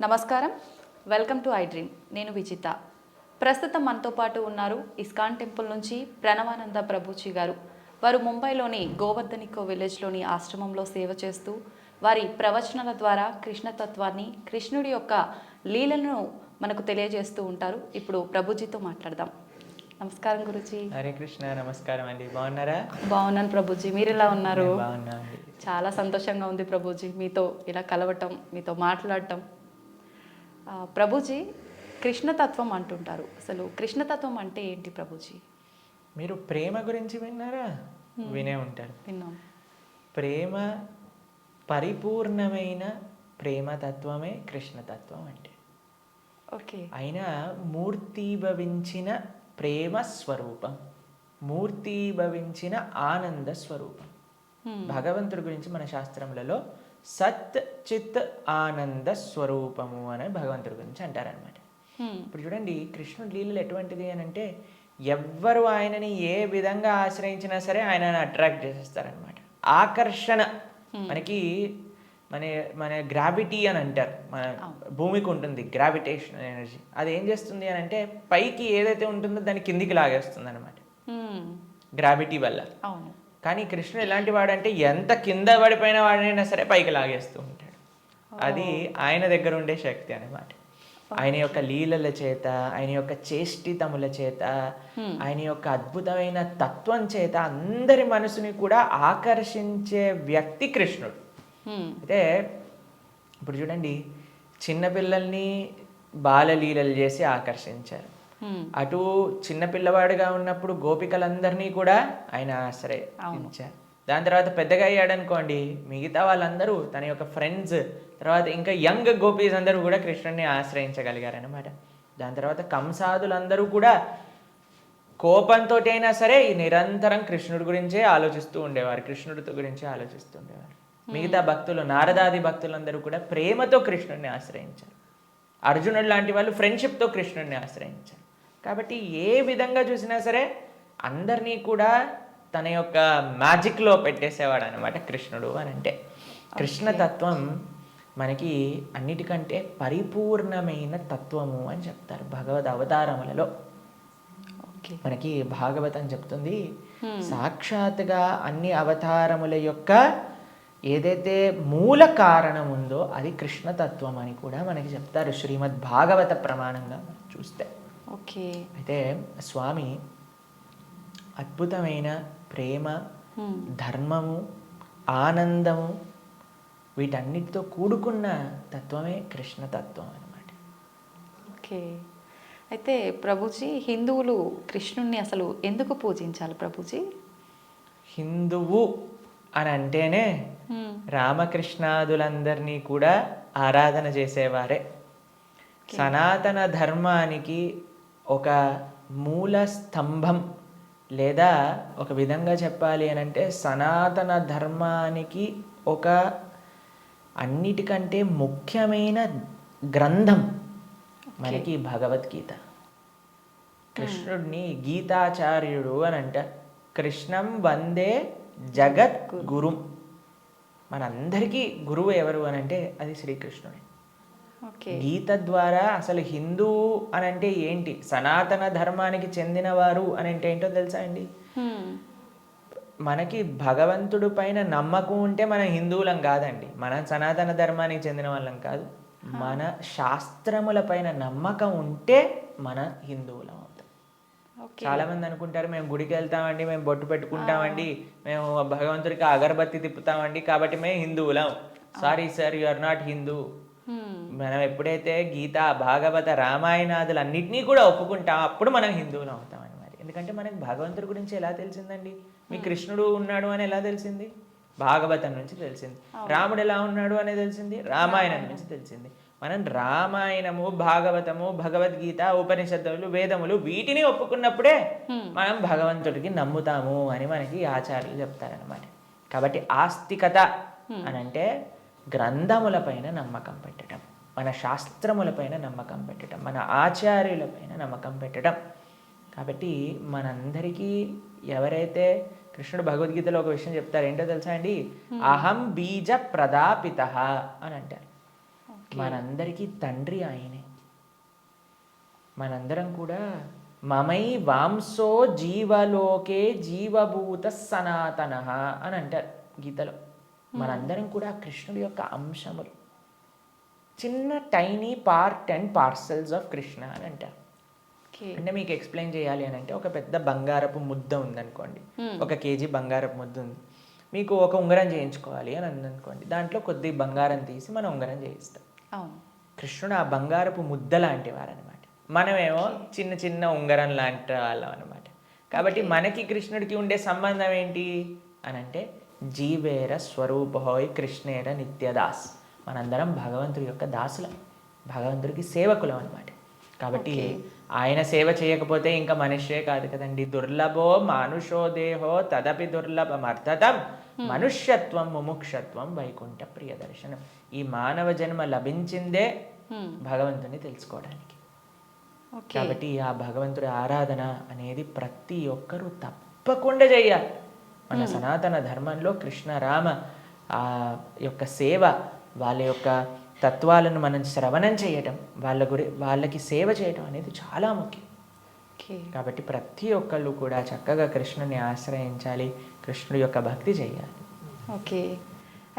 నమస్కారం, welcome to I dream. నేను విజిత. ప్రస్తుతం మనతో పాటు ఉన్నారు ఇస్కాన్ టెంపుల్ నుంచి ప్రణవానంద ప్రభుజీ గారు. వారు ముంబైలోని గోవర్ధనికో విలేజ్లోని ఆశ్రమంలో సేవ చేస్తూ వారి ప్రవచనాల ద్వారా కృష్ణతత్వాన్ని, కృష్ణుడి యొక్క లీలలను మనకు తెలియజేస్తూ ఉంటారు. ఇప్పుడు ప్రభుజీతో మాట్లాడదాం. నమస్కారం గురుజీ. హరే కృష్ణ. నమస్కారం అండి. బాగున్నారా? బాగున్నాను ప్రభుజీ, మీరు ఎలా ఉన్నారు? బాగున్నా అండి. చాలా సంతోషంగా ఉంది ప్రభుజీ మీతో ఇలా కలవటం, మీతో మాట్లాడటం. ప్రభుజీ, కృష్ణతత్వం అంటుంటారు. అసలు కృష్ణతత్వం అంటే ఏంటి ప్రభుజీ? మీరు ప్రేమ గురించి విన్నారా? వినే ఉంటారు. విన్నాం. ప్రేమ, పరిపూర్ణమైన ప్రేమతత్వమే కృష్ణతత్వం అంటే. ఓకే. అయినా మూర్తీభవించిన ప్రేమ స్వరూపం, మూర్తీభవించిన ఆనంద స్వరూపం. భగవంతుడి గురించి మన శాస్త్రములలో సత్ చిత్ ఆనంద స్వరూపము అని భగవంతుడి గురించి అంటారనమాట. ఇప్పుడు చూడండి, కృష్ణుడి లీలలు ఎటువంటిది అని అంటే, ఎవ్వరు ఆయనని ఏ విధంగా ఆశ్రయించినా సరే ఆయనని అట్రాక్ట్ చేసేస్తారనమాట. ఆకర్షణ మనకి మన మన గ్రావిటీ అని అంటారు. మన భూమికి ఉంటుంది గ్రావిటేషన్ ఎనర్జీ. అది ఏం చేస్తుంది అని అంటే, పైకి ఏదైతే ఉంటుందో దాన్ని కిందికి లాగేస్తుంది అనమాట గ్రావిటీ వల్ల. అవును. కానీ కృష్ణుడు ఎలాంటి వాడంటే, ఎంత కింద పడిపోయిన వాడినైనా సరే పైకి లాగేస్తూ ఉంటాడు. అది ఆయన దగ్గర ఉండే శక్తి అన్నమాట. ఆయన యొక్క లీలల చేత, ఆయన యొక్క చేష్టితముల చేత, ఆయన యొక్క అద్భుతమైన తత్వం చేత అందరి మనసుని కూడా ఆకర్షించే వ్యక్తి కృష్ణుడు. అయితే ఇప్పుడు చూడండి, చిన్నపిల్లల్ని బాలలీలలు చేసి ఆకర్షించారు. అటు చిన్నపిల్లవాడుగా ఉన్నప్పుడు గోపికలందరినీ కూడా ఆయన ఆశ్రయించారు. దాని తర్వాత పెద్దగా అయ్యాడనుకోండి, మిగతా వాళ్ళందరూ తన యొక్క ఫ్రెండ్స్, తర్వాత ఇంకా యంగ్ గోపీస్ అందరూ కూడా కృష్ణుడిని ఆశ్రయించగలిగారనమాట. దాని తర్వాత కంసాదులందరూ కూడా కోపంతో అయినా సరే నిరంతరం కృష్ణుడి గురించే ఆలోచిస్తూ ఉండేవారు, కృష్ణుడితో గురించే ఆలోచిస్తూ ఉండేవారు. మిగతా భక్తులు, నారదాది భక్తులందరూ కూడా ప్రేమతో కృష్ణుడిని ఆశ్రయించారు. అర్జునుడు లాంటి వాళ్ళు ఫ్రెండ్షిప్తో కృష్ణుడిని ఆశ్రయించారు. కాబట్టి ఏ విధంగా చూసినా సరే అందరినీ కూడా తన యొక్క మ్యాజిక్లో పెట్టేసేవాడు అనమాట కృష్ణుడు అని అంటే. కృష్ణతత్వం మనకి అన్నిటికంటే పరిపూర్ణమైన తత్వము అని చెప్తారు భగవద్ అవతారములలో. మనకి భాగవతం చెప్తుంది, సాక్షాత్గా అన్ని అవతారముల యొక్క ఏదైతే మూల కారణం ఉందో అది కృష్ణతత్వం అని కూడా మనకి చెప్తారు శ్రీమద్ భాగవత ప్రమాణంగా చూస్తే. ఓకే. అయితే స్వామి అద్భుతమైన ప్రేమ, ధర్మము, ఆనందము వీటన్నిటితో కూడుకున్న తత్వమే కృష్ణతత్వం అన్నమాట. ఓకే. అయితే ప్రభుజీ, హిందువులు కృష్ణుణ్ణి అసలు ఎందుకు పూజించాలి ప్రభుజీ? హిందువు అని అంటేనే రామకృష్ణాదులందరినీ కూడా ఆరాధన చేసేవారే. సనాతన ధర్మానికి ఒక మూల స్తంభం, లేదా ఒక విధంగా చెప్పాలి అని అంటే సనాతన ధర్మానికి ఒక అన్నిటికంటే ముఖ్యమైన గ్రంథం మనకి భగవద్గీత. కృష్ణుడిని గీతాచార్యుడు అని అంట. కృష్ణం వందే జగత్ గురుం. మనందరికీ గురువు ఎవరు అని అంటే అది శ్రీకృష్ణుడే. గీత ద్వారా అసలు హిందూ అని అంటే ఏంటి, సనాతన ధర్మానికి చెందినవారు అని అంటే ఏంటో తెలుసా అండి? మనకి భగవంతుడి పైన నమ్మకం ఉంటే మనం హిందువులం కాదండి, మనం సనాతన ధర్మానికి చెందిన వాళ్ళం కాదు. మన శాస్త్రముల పైన నమ్మకం ఉంటే మన హిందువులం అవుతాం. చాలా మంది అనుకుంటారు, మేము గుడికి వెళ్తామండి, మేము బొట్టు పెట్టుకుంటామండి, మేము భగవంతుడికి అగరబత్తి తిప్పుతామండి కాబట్టి మేము హిందువులం. Sorry sir, you are not Hindu. మనం ఎప్పుడైతే గీత, భాగవత, రామాయణాదులు అన్నిటినీ కూడా ఒప్పుకుంటాం అప్పుడు మనం హిందువులు అవుతాం అన్నమాట. ఎందుకంటే మనకి భగవంతుడి గురించి ఎలా తెలిసిందండి? మీ కృష్ణుడు ఉన్నాడు అని ఎలా తెలిసింది? భాగవతం నుంచి తెలిసింది. రాముడు ఎలా ఉన్నాడు అని తెలిసింది రామాయణం నుంచి తెలిసింది. మనం రామాయణము, భాగవతము, భగవద్గీత, ఉపనిషత్తులు, వేదములు వీటిని ఒప్పుకున్నప్పుడే మనం భగవంతుడికి నమ్ముతాము అని మనకి ఆచార్యులు చెప్తారనమాట. కాబట్టి ఆస్తికత అని అంటే గ్రంథములపైన నమ్మకం పెట్టడం, మన శాస్త్రములపైన నమ్మకం పెట్టడం, మన ఆచార్యులపైన నమ్మకం పెట్టడం. కాబట్టి మనందరికీ ఎవరైతే కృష్ణుడు భగవద్గీతలో ఒక విషయం చెప్తారు, ఏంటో తెలుసా అండి? అహం బీజ ప్రదాపిత అని అంటారు. మనందరికీ తండ్రి ఆయనే. మనందరం కూడా మమై వాంసో జీవలోకే జీవభూత సనాతన అని అంటారు గీతలో. మనందరం కూడా కృష్ణుడి యొక్క అంశములు, చిన్న tiny part and parcels of Krishna అని అంటారు. అంటే మీకు ఎక్స్ప్లెయిన్ చేయాలి అని అంటే, ఒక పెద్ద బంగారపు ముద్ద ఉందనుకోండి, 1 కేజీ బంగారపు ముద్ద ఉంది, మీకు ఒక ఉంగరం చేయించుకోవాలి అని అందనుకోండి, దాంట్లో కొద్ది బంగారం తీసి మనం ఉంగరం చేయిస్తాం. కృష్ణుడు ఆ బంగారపు ముద్ద లాంటి వారనమాట, మనమేమో చిన్న చిన్న ఉంగరం లాంటి వాళ్ళం అనమాట. కాబట్టి మనకి కృష్ణుడికి ఉండే సంబంధం ఏంటి అని అంటే, జీవేర స్వరూపహోయ్ కృష్ణేర నిత్యదాస్. మనందరం భగవంతుడి యొక్క దాసులం, భగవంతుడికి సేవకులం అనమాట. కాబట్టి ఆయన సేవ చేయకపోతే ఇంకా మనిషే కాదు కదండి. దుర్లభో మానుషో దేహో తదపి దుర్లభమర్థతం మనుష్యత్వం ముముక్షత్వం వైకుంఠ ప్రియ దర్శనం. ఈ మానవ జన్మ లభించిందే భగవంతుని తెలుసుకోవడానికి. కాబట్టి ఆ భగవంతుడి ఆరాధన అనేది ప్రతి ఒక్కరూ తప్పకుండా చేయాలి. మన సనాతన ధర్మంలో కృష్ణ రామ ఆ యొక్క సేవ, వాళ్ళ యొక్క తత్వాలను మనం శ్రవణం చేయటం, వాళ్ళకి సేవ చేయటం అనేది చాలా ముఖ్యం. కాబట్టి ప్రతి ఒక్కళ్ళు కూడా చక్కగా కృష్ణుని ఆశ్రయించాలి, కృష్ణుడి యొక్క భక్తి చేయాలి. ఓకే.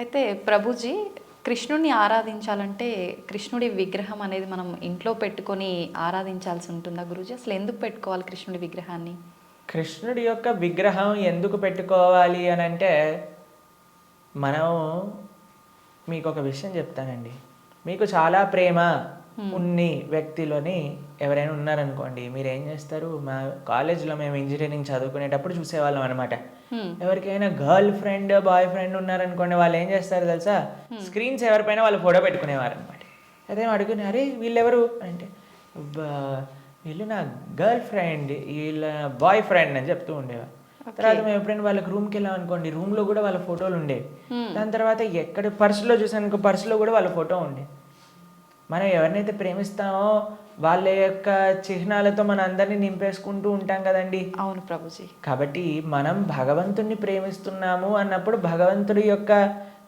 అయితే ప్రభుజీ, కృష్ణుడిని ఆరాధించాలంటే కృష్ణుడి విగ్రహం అనేది మనం ఇంట్లో పెట్టుకొని ఆరాధించాల్సి ఉంటుందా గురూజీ? అసలు ఎందుకు పెట్టుకోవాలి కృష్ణుడి విగ్రహాన్ని? కృష్ణుడి యొక్క విగ్రహం ఎందుకు పెట్టుకోవాలి అని అంటే, మనం మీకు ఒక విషయం చెప్తానండి. మీకు చాలా ప్రేమ ఉన్ని వ్యక్తిలోని ఎవరైనా ఉన్నారనుకోండి, మీరు ఏం చేస్తారు? మా కాలేజ్లో మేము ఇంజనీరింగ్ చదువుకునేటప్పుడు చూసేవాళ్ళం అనమాట. ఎవరికైనా గర్ల్ ఫ్రెండ్ బాయ్ ఫ్రెండ్ ఉన్నారనుకోండి, వాళ్ళు ఏం చేస్తారు తెలుసా? స్క్రీన్స్ ఎవరిపైన వాళ్ళు ఫోటో పెట్టుకునేవారు అనమాట. అదే అడుగుని, అరే వీళ్ళెవరు అంటే, వీళ్ళు నా గర్ల్ ఫ్రెండ్, వీళ్ళ బాయ్ ఫ్రెండ్ అని చెప్తూ ఉండేవారు. తర్వాత మేము ఎప్పుడైనా వాళ్ళకి రూమ్కి వెళ్ళాం అనుకోండి, రూమ్లో కూడా వాళ్ళ ఫోటోలు ఉండేవి. దాని తర్వాత ఎక్కడ పర్సులో చూసాను, పర్సులో కూడా వాళ్ళ ఫోటో ఉండే. మనం ఎవరినైతే ప్రేమిస్తామో వాళ్ళ యొక్క చిహ్నాలతో మన అందరినీ నింపేసుకుంటూ ఉంటాం కదండి. అవును ప్రభుజీ. కాబట్టి మనం భగవంతుణ్ణి ప్రేమిస్తున్నాము అన్నప్పుడు భగవంతుడి యొక్క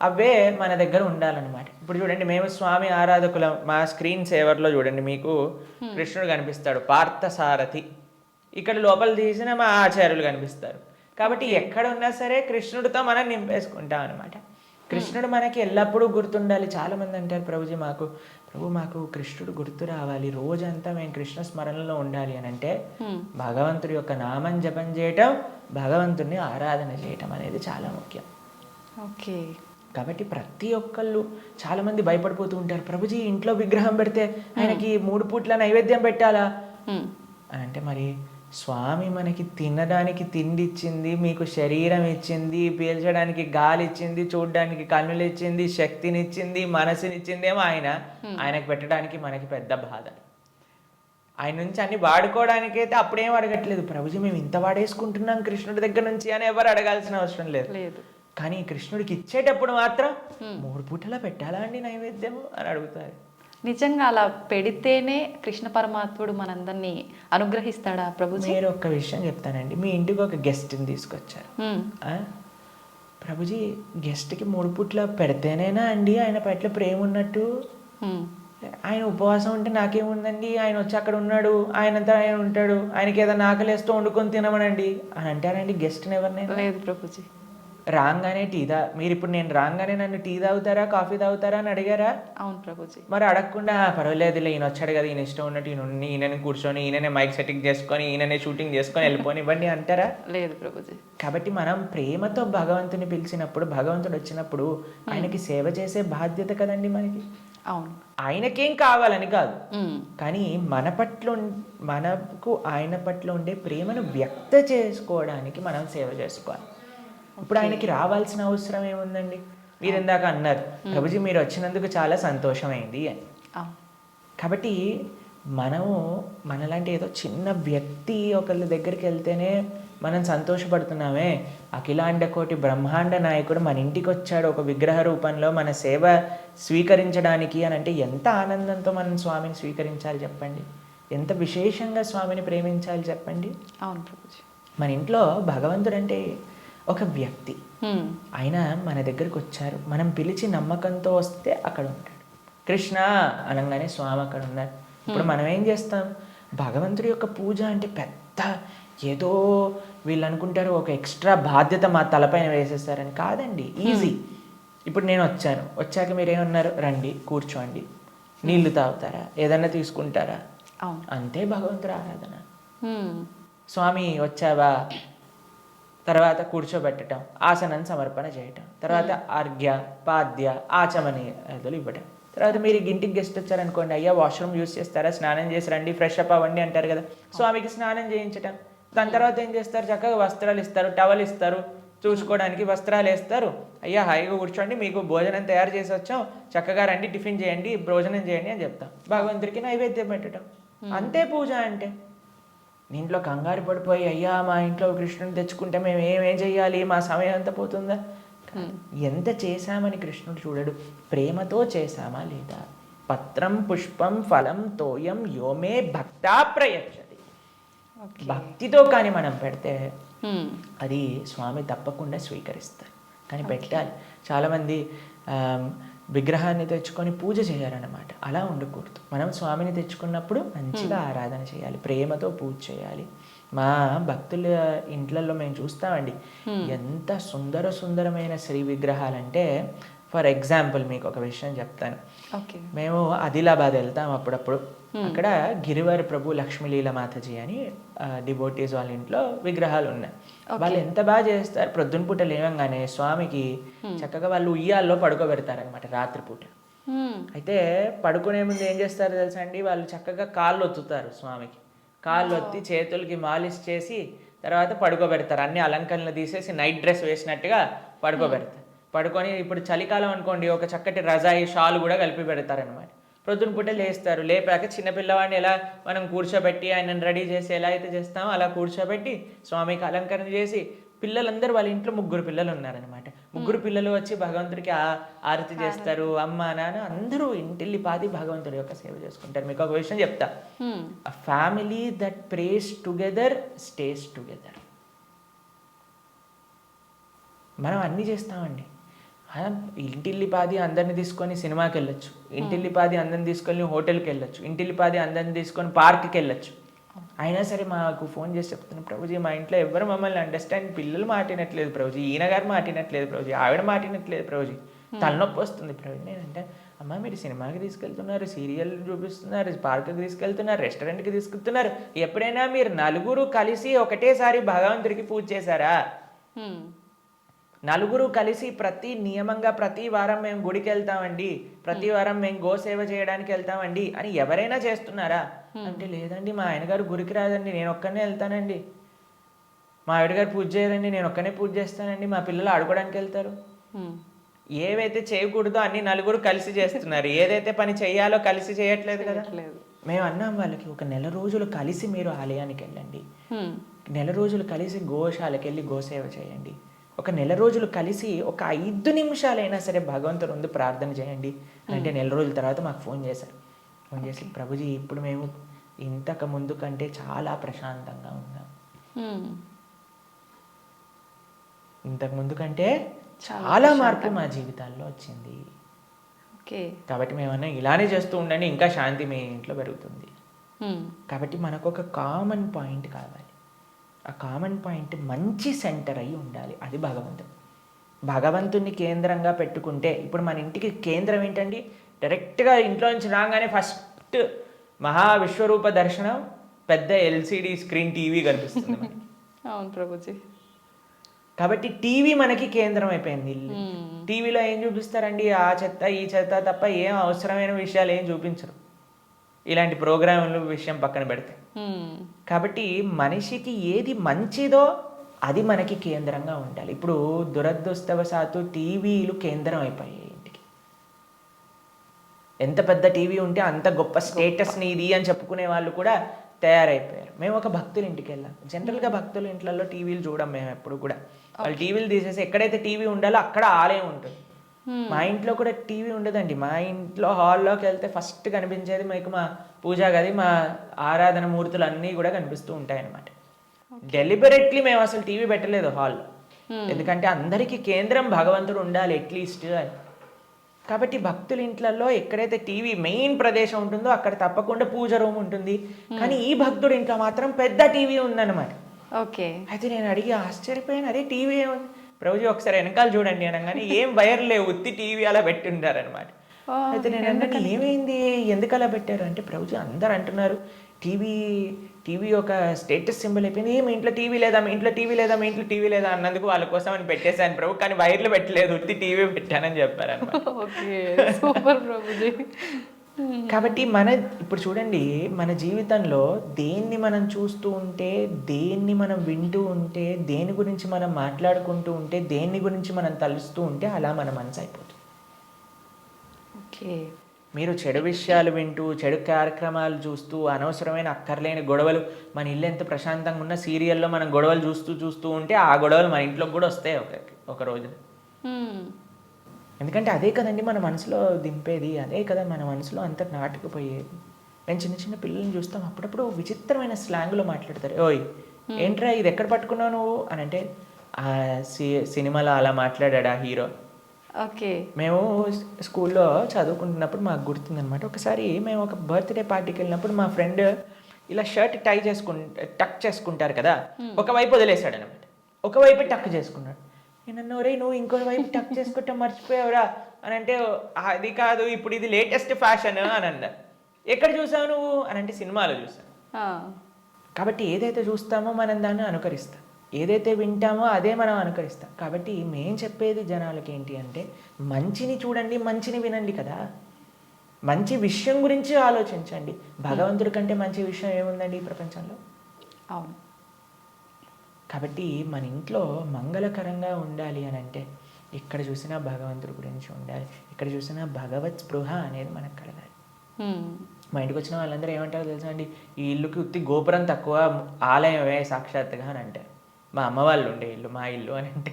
అవే మన దగ్గర ఉండాలన్నమాట. ఇప్పుడు చూడండి, మేము స్వామి ఆరాధకులం. మా స్క్రీన్ సేవర్లో చూడండి, మీకు కృష్ణుడు కనిపిస్తాడు, పార్థసారథి. ఇక్కడ లోపల తీసిన మా ఆచార్యులు కనిపిస్తారు. కాబట్టి ఎక్కడ ఉన్నా సరే కృష్ణుడితో మనం నింపేసుకుంటాం అనమాట. కృష్ణుడు మనకి ఎల్లప్పుడూ గుర్తుండాలి. చాలామంది అంటారు, ప్రభుజీ మాకు కృష్ణుడు గుర్తు రావాలి, రోజంతా మేము కృష్ణ స్మరణలో ఉండాలి అని అంటే, భగవంతుడి యొక్క నామం జపం చేయటం, భగవంతుడిని ఆరాధన చేయటం అనేది చాలా ముఖ్యం. ఓకే. కాబట్టి ప్రతి ఒక్కళ్ళు చాలామంది భయపడిపోతూ ఉంటారు, ప్రభుజీ ఇంట్లో విగ్రహం పెడితే ఆయనకి 3 పూట్ల నైవేద్యం పెట్టాలా అని అంటే, మరి స్వామి మనకి తినడానికి తిండి ఇచ్చింది, మీకు శరీరం ఇచ్చింది, పీల్చడానికి గాలి ఇచ్చింది, చూడడానికి కన్నులు ఇచ్చింది, శక్తినిచ్చింది, మనసునిచ్చిందేమో ఆయనకు పెట్టడానికి మనకి పెద్ద బాధ. ఆయన నుంచి అన్ని వాడుకోవడానికైతే అప్పుడేం అడగట్లేదు, ప్రభుజీ మేము ఇంత వాడేసుకుంటున్నాం కృష్ణుడి దగ్గర నుంచి అని ఎవరు అడగాల్సిన అవసరం లేదు. కానీ కృష్ణుడికి ఇచ్చేటప్పుడు మాత్రం 3 పూటలా పెట్టాలా అండి నైవేద్యము అని అడుగుతారు. నిజంగా అలా పెడితేనే కృష్ణ పరమాత్ముడు మనందరినీ అనుగ్రహిస్తాడా ప్రభుజీ? మీరు ఒక్క విషయం చెప్తానండి. మీ ఇంటికి ఒక గెస్ట్ని తీసుకొచ్చారు. ప్రభుజీ గెస్ట్కి 3 పూట్ల పెడితేనేనా అండి ఆయన పట్ల ప్రేమ ఉన్నట్టు? ఆయన ఉపవాసం ఉంటే నాకేముందండి, ఆయన వచ్చి అక్కడ ఉన్నాడు, ఆయనంతా ఆయన ఉంటాడు, ఆయనకి ఏదైనా ఆకలేస్తూ వండుకొని తినమనండి అని అంటారండి గెస్ట్ని ఎవరినైనా? లేదు ప్రభుజీ. రాగానే మీరు ఇప్పుడు నేను రాగానే నన్ను టీ తాగుతారా కాఫీ తాగుతారా అని అడిగారా? అవును ప్రభుజీ. మరి అడగకుండా పర్వాలేదులే ఈయన వచ్చాడు కదా, ఈయన ఇష్టం ఉన్నట్టు ఈయనని కూర్చొని, ఈయననే మైక్ సెట్టింగ్ చేసుకొని, ఈయననే షూటింగ్ చేసుకొని వెళ్ళిపోని ఇవ్వండి అంటారా? లేదు ప్రభుజీ. కాబట్టి మనం ప్రేమతో భగవంతుని పిలిచినప్పుడు, భగవంతుడు వచ్చినప్పుడు ఆయనకి సేవ చేసే బాధ్యత కదండి మనకి. అవును. ఆయనకేం కావాలని కాదు, కానీ మనకు ఆయన పట్ల ఉండే ప్రేమను వ్యక్త చేసుకోవడానికి మనం సేవ చేసుకోవాలి. ఇప్పుడు ఆయనకి రావాల్సిన అవసరం ఏముందండి? మీరు ఇందాక అన్నారు, ప్రభుజీ మీరు వచ్చినందుకు చాలా సంతోషమైంది అని. కాబట్టి మనలాంటి ఏదో చిన్న వ్యక్తి ఒకళ్ళ దగ్గరికి వెళ్తేనే మనం సంతోషపడుతున్నామే. అఖిలాండ కోటి బ్రహ్మాండ నాయకుడు మన ఇంటికి వచ్చాడు ఒక విగ్రహ రూపంలో మన సేవ స్వీకరించడానికి అని అంటే, ఎంత ఆనందంతో మనం స్వామిని స్వీకరించాలి చెప్పండి, ఎంత విశేషంగా స్వామిని ప్రేమించాలి చెప్పండి. అవును ప్రభుజీ. మన ఇంట్లో భగవంతుడు అంటే ఒక వ్యక్తి, ఆయన మన దగ్గరికి వచ్చారు, మనం పిలిచి నమ్మకంతో వస్తే అక్కడ ఉంటాడు. కృష్ణ అనగానే స్వామి అక్కడ ఉన్నారు. ఇప్పుడు మనం ఏం చేస్తాం, భగవంతుడి యొక్క పూజ అంటే పెద్ద ఏదో వీళ్ళు అనుకుంటారు ఒక ఎక్స్ట్రా బాధ్యత మా తలపైన వేసేస్తారని. కాదండి, ఈజీ. ఇప్పుడు నేను వచ్చాక మీరు ఏమన్నారు, రండి కూర్చోండి, నీళ్లు తాగుతారా, ఏదన్నా తీసుకుంటారా, అవును. అంతే భగవంతుడి ఆరాధన. స్వామి వచ్చావా, తర్వాత కూర్చోబెట్టడం, ఆసనం సమర్పణ చేయటం, తర్వాత అర్ఘ్య పాద్య ఆచమనీయాదులు ఇవ్వటం. తర్వాత మీరు ఇంటికి గెస్ట్ వచ్చారనుకోండి, అయ్యా వాష్రూమ్ యూస్ చేస్తారా, స్నానం చేసి రండి, ఫ్రెష్ అప్ అవ్వండి అంటారు కదా, స్వామికి స్నానం చేయించటం. దాని తర్వాత ఏం చేస్తారు, చక్కగా వస్త్రాలు ఇస్తారు, టవల్ ఇస్తారు, చూసుకోవడానికి వస్త్రాలు వేస్తారు. అయ్యా హాయిగా కూర్చోండి, మీకు భోజనం తయారు చేసి వచ్చాం, చక్కగా రండి, టిఫిన్ చేయండి, భోజనం చేయండి అని చెప్తాం. భగవంతుడికి నైవేద్యం పెట్టడం, అంతే పూజ అంటే. దీంట్లో కంగారు పడిపోయి అయ్యా మా ఇంట్లో కృష్ణుని తెచ్చుకుంటే మేము ఏమేం చెయ్యాలి, మా సమయం అంతా పోతుందా. ఎంత చేశామని కృష్ణుడు చూడడు, ప్రేమతో చేశామా లేదా. పత్రం పుష్పం ఫలం తోయం యోమే భక్తా ప్రయచ్చతి. భక్తితో కానీ మనం పెడితే అది స్వామి తప్పకుండా స్వీకరిస్తారు. కానీ పెట్టాలి. చాలామంది విగ్రహాన్ని తెచ్చుకొని పూజ చేయాలన్నమాట. అలా ఉండకూడదు. మనం స్వామిని తెచ్చుకున్నప్పుడు మంచిగా ఆరాధన చేయాలి, ప్రేమతో పూజ చేయాలి. మా భక్తుల ఇంట్లలో మేము చూస్తామండి, ఎంత సుందరమైన శ్రీ విగ్రహాలంటే. ఫర్ ఎగ్జాంపుల్ మీకు ఒక విషయం చెప్తాను. మేము ఆదిలాబాద్ వెళ్తాం అప్పుడప్పుడు. అక్కడ గిరివారి ప్రభు లక్ష్మీలీల మాతాజీ అని డివోటీస్ వాళ్ళ ఇంట్లో విగ్రహాలు ఉన్నాయి. వాళ్ళు ఎంత బాగా చేస్తారు, ప్రొద్దున పూట లేవంగానే స్వామికి చక్కగా వాళ్ళు ఉయ్యాల్లో పడుకోబెడతారనమాట రాత్రిపూట. అయితే పడుకునే ముందు ఏం చేస్తారు తెలుసా అండి, వాళ్ళు చక్కగా కాళ్ళు ఒత్తుతారు స్వామికి. కాళ్ళు ఒత్తి చేతులకి మాలిష్ చేసి తర్వాత పడుకోబెడతారు. అన్ని అలంకరణలు తీసేసి నైట్ డ్రెస్ వేసినట్టుగా పడుకోబెడతారు. పడుకొని ఇప్పుడు చలికాలం అనుకోండి, ఒక చక్కటి రజాయి షాల్ కూడా కలిపి పెడతారనమాట. ప్రొద్దున పూట లేస్తారు. లేపాక చిన్నపిల్లవాడిని ఎలా మనం కూర్చోబెట్టి ఆయనను రెడీ చేసి ఎలా అయితే చేస్తామో అలా కూర్చోబెట్టి స్వామికి అలంకరణ చేసి, పిల్లలందరూ వాళ్ళ ఇంట్లో 3 పిల్లలు ఉన్నారనమాట. 3 పిల్లలు వచ్చి భగవంతుడికి ఆరతి చేస్తారు. అమ్మ నాన్న అందరూ ఇంటిల్లి పాది భగవంతుడి యొక్క సేవ చేసుకుంటారు. మీకు ఒక విషయం చెప్తా, a family that praise together stays together. మనం అన్నీ చేస్తామండి. ఇంటిల్లిపాది అందరిని తీసుకొని సినిమాకి వెళ్ళొచ్చు, ఇంటిల్లిపాది అందరిని తీసుకొని హోటల్కి వెళ్ళొచ్చు, ఇంటిల్లిపాది అందరిని తీసుకొని పార్క్కి వెళ్ళొచ్చు. అయినా సరే మాకు ఫోన్ చేసి చెప్తున్నాను, ప్రభుజీ మా ఇంట్లో ఎవరు మమ్మల్ని అండర్స్టాండ్, పిల్లలు మాటినట్లేదు ప్రభుజీ, ఈయన గారు మాటినట్లేదు ప్రభుజీ, ఆవిడ మాటినట్లేదు ప్రభుజీ, తలనొప్పి వస్తుంది ప్రభుజీ. నేనంటే అమ్మ మీరు సినిమాకి తీసుకెళ్తున్నారు, సీరియల్ చూపిస్తున్నారు, పార్క్కి తీసుకెళ్తున్నారు, రెస్టారెంట్కి తీసుకెళ్తున్నారు, ఎప్పుడైనా మీరు నలుగురు కలిసి ఒకటేసారి భగవంతుడికి పూజ చేశారా? నలుగురు కలిసి నియమంగా ప్రతి వారం మేము గుడికి వెళ్తామండి, ప్రతి వారం మేము గోసేవ చేయడానికి వెళ్తామండి అని ఎవరైనా చేస్తున్నారా అంటే, లేదండి మా ఆయన గారు గుడికి రాదండి, నేను ఒక్కనే వెళ్తానండి, మా ఆవిడ గారు పూజ చేయరండి, నేను ఒక్కనే పూజ చేస్తానండి, మా పిల్లలు ఆడుకోవడానికి వెళ్తారు. ఏవైతే చేయకూడదో అన్ని నలుగురు కలిసి చేస్తున్నారు, ఏదైతే పని చెయ్యాలో కలిసి చేయట్లేదు కదా. మేము అన్నాం వాళ్ళకి, ఒక నెల రోజులు కలిసి మీరు ఆలయానికి వెళ్ళండి, నెల రోజులు కలిసి గోశాలకు వెళ్ళి గోసేవ చేయండి, ఒక నెల రోజులు కలిసి ఒక 5 నిమిషాలైనా సరే భగవంతుని ముందు ప్రార్థన చేయండి అంటే, నెల రోజుల తర్వాత మాకు ఫోన్ చేశారు. ఫోన్ చేసి ప్రభుజీ ఇప్పుడు మేము ఇంతకు ముందు కంటే చాలా ప్రశాంతంగా ఉన్నాం, ఇంతకు ముందు కంటే చాలా మార్పు మా జీవితాల్లో వచ్చింది. కాబట్టి మేమన్నా ఇలానే చేస్తూ ఉండండి, ఇంకా శాంతి మీ ఇంట్లో పెరుగుతుంది. కాబట్టి మనకు ఒక కామన్ పాయింట్ కావాలి. ఆ కామన్ పాయింట్ మంచి సెంటర్ అయి ఉండాలి, అది భగవంతుడు. భగవంతుని కేంద్రంగా పెట్టుకుంటే, ఇప్పుడు మన ఇంటికి కేంద్రం ఏంటండి, డైరెక్ట్గా ఇంట్లో నుంచి రాగానే ఫస్ట్ మహావిశ్వరూప దర్శనం, పెద్ద ఎల్సిడి స్క్రీన్ టీవీ కనిపిస్తుంది మనకి. అవును ప్రభుజీ. కాబట్టి టీవీ మనకి కేంద్రం అయిపోయింది. టీవీలో ఏం చూపిస్తారండి, ఆ చెత్త ఈ చెత్త తప్ప ఏం అవసరమైన విషయాలు ఏం చూపించరు, ఇలాంటి ప్రోగ్రాముల విషయం పక్కన పెడితే. కాబట్టి మనిషికి ఏది మంచిదో అది మనకి కేంద్రంగా ఉండాలి. ఇప్పుడు దురదృష్టవశాత్తు టీవీలు కేంద్రం అయిపోయాయి ఇంటికి. ఎంత పెద్ద టీవీ ఉంటే అంత గొప్ప స్టేటస్ నీది అని చెప్పుకునే వాళ్ళు కూడా తయారైపోయారు. మేము ఒక భక్తుల ఇంటికి వెళ్ళాం. జనరల్గా భక్తుల ఇంట్లలో టీవీలు చూడం మేము ఎప్పుడు కూడా. వాళ్ళు టీవీలు తీసేసి ఎక్కడైతే టీవీ ఉండాలో అక్కడ ఆలయం ఉంటుంది. మా ఇంట్లో కూడా టీవీ ఉండదండి. మా ఇంట్లో హాల్లోకి వెళ్తే ఫస్ట్ కనిపించేది మీకు మా పూజా గది, మా ఆరాధన మూర్తులు అన్నీ కూడా కనిపిస్తూ ఉంటాయి అన్నమాట. డెలిబరెట్లీ మేము అసలు టీవీ పెట్టలేదు హాల్లో, ఎందుకంటే అందరికీ కేంద్రం భగవంతుడు ఉండాలి అట్లీస్ట్ అని. కాబట్టి భక్తుల ఇంట్లలో ఎక్కడైతే టీవీ మెయిన్ ప్రదేశం ఉంటుందో అక్కడ తప్పకుండా పూజ రూమ్ ఉంటుంది. కానీ ఈ భక్తుడి ఇంట్లో మాత్రం పెద్ద టీవీ ఉందన్నమాట. ఓకే. అయితే నేను అడిగి ఆశ్చర్యపోయాను, అదే టీవీ ఏముంది ప్రభుజీ ఒకసారి వెనకాల చూడండి అనగానే ఏం వైర్ లేవు, ఉత్తి టీవీ అలా పెట్టుంటారనమాట. అయితే నేను అన్నాను ఏమైంది, ఎందుకు అలా పెట్టారు అంటే ప్రభుజీ అందరు అంటున్నారు టీవీ టీవీ ఒక స్టేటస్ సింబల్ అయిపోయింది, మీ ఇంట్లో టీవీ లేదా, మీ ఇంట్లో టీవీ లేదా, మీ ఇంట్లో టీవీ లేదా అన్నందుకు వాళ్ళ కోసం అని పెట్టేశాను ప్రభు, కానీ వైర్లు పెట్టలేదు, ఉత్తి టీవీ పెట్టానని చెప్పారనమాట. Okay, super Prabhuji. కాబట్టి ఇప్పుడు చూడండి, మన జీవితంలో దేన్ని మనం చూస్తూ ఉంటే, దేన్ని మనం వింటూ ఉంటే, దేని గురించి మనం మాట్లాడుకుంటూ ఉంటే, దేని గురించి మనం తలుస్తూ ఉంటే అలా మన మనసు అయిపోతుంది. ఓకే. మీరు చెడు విషయాలు వింటూ, చెడు కార్యక్రమాలు చూస్తూ, అనవసరమైన అక్కర్లేని గొడవలు, మన ఇల్లు ఎంత ప్రశాంతంగా ఉన్న సీరియల్లో మనం గొడవలు చూస్తూ ఉంటే ఆ గొడవలు మన ఇంట్లోకి కూడా వస్తాయి ఒక రోజు. ఎందుకంటే అదే కదండి మన మనసులో దింపేది, అదే కదా మన మనసులో అంత నాటుకుపోయేది. నేను చిన్న చిన్న పిల్లల్ని చూస్తాం, అప్పుడప్పుడు విచిత్రమైన స్లాంగ్లో మాట్లాడతారు. ఓయ్ ఏంట్రా ఇది ఎక్కడ పట్టుకున్నావు నువ్వు అని అంటే, ఆ సినిమాలో అలా మాట్లాడా హీరో. ఓకే. మేము స్కూల్లో చదువుకుంటున్నప్పుడు మాకు గుర్తుందనమాట, ఒకసారి మేము ఒక బర్త్డే పార్టీకి వెళ్ళినప్పుడు మా ఫ్రెండ్ ఇలా షర్ట్ టక్ చేసుకుంటారు కదా, ఒకవైపు వదిలేశాడు అనమాట, ఒకవైపు టక్ చేసుకున్నాడు. నేను ఒరే నువ్వు ఇంకో వైపు టక్ చేసుకుంటా మర్చిపోయావురా అని అంటే, అది కాదు ఇప్పుడు ఇది లేటెస్ట్ ఫ్యాషన్ అని అన్నారు. ఎక్కడ చూసావు నువ్వు అని అంటే, సినిమాలో చూసాను. కాబట్టి ఏదైతే చూస్తామో మనం దాన్ని అనుకరిస్తాం, ఏదైతే వింటామో అదే మనం అనుకరిస్తాం. కాబట్టి మేం చెప్పేది జనాలకి ఏంటి అంటే, మంచిని చూడండి, మంచిని వినండి కదా, మంచి విషయం గురించి ఆలోచించండి. భగవంతుడి కంటే మంచి విషయం ఏముందండి ఈ ప్రపంచంలో? అవును. కాబట్టి మన ఇంట్లో మంగళకరంగా ఉండాలి అని అంటే, ఎక్కడ చూసినా భగవంతుడి గురించి ఉండాలి, ఇక్కడ చూసినా భగవత్ స్పృహ అనేది మనకు కలగాలి. మా ఇంటికి వచ్చిన వాళ్ళందరూ ఏమంటారో తెలుసా అండి, ఈ ఇల్లుకి ఉత్తి గోపురం తక్కువ, ఆలయమే సాక్షాత్తుగా అని అంటారు. మా అమ్మ వాళ్ళు ఉండే ఇల్లు మా ఇల్లు అని అంటే,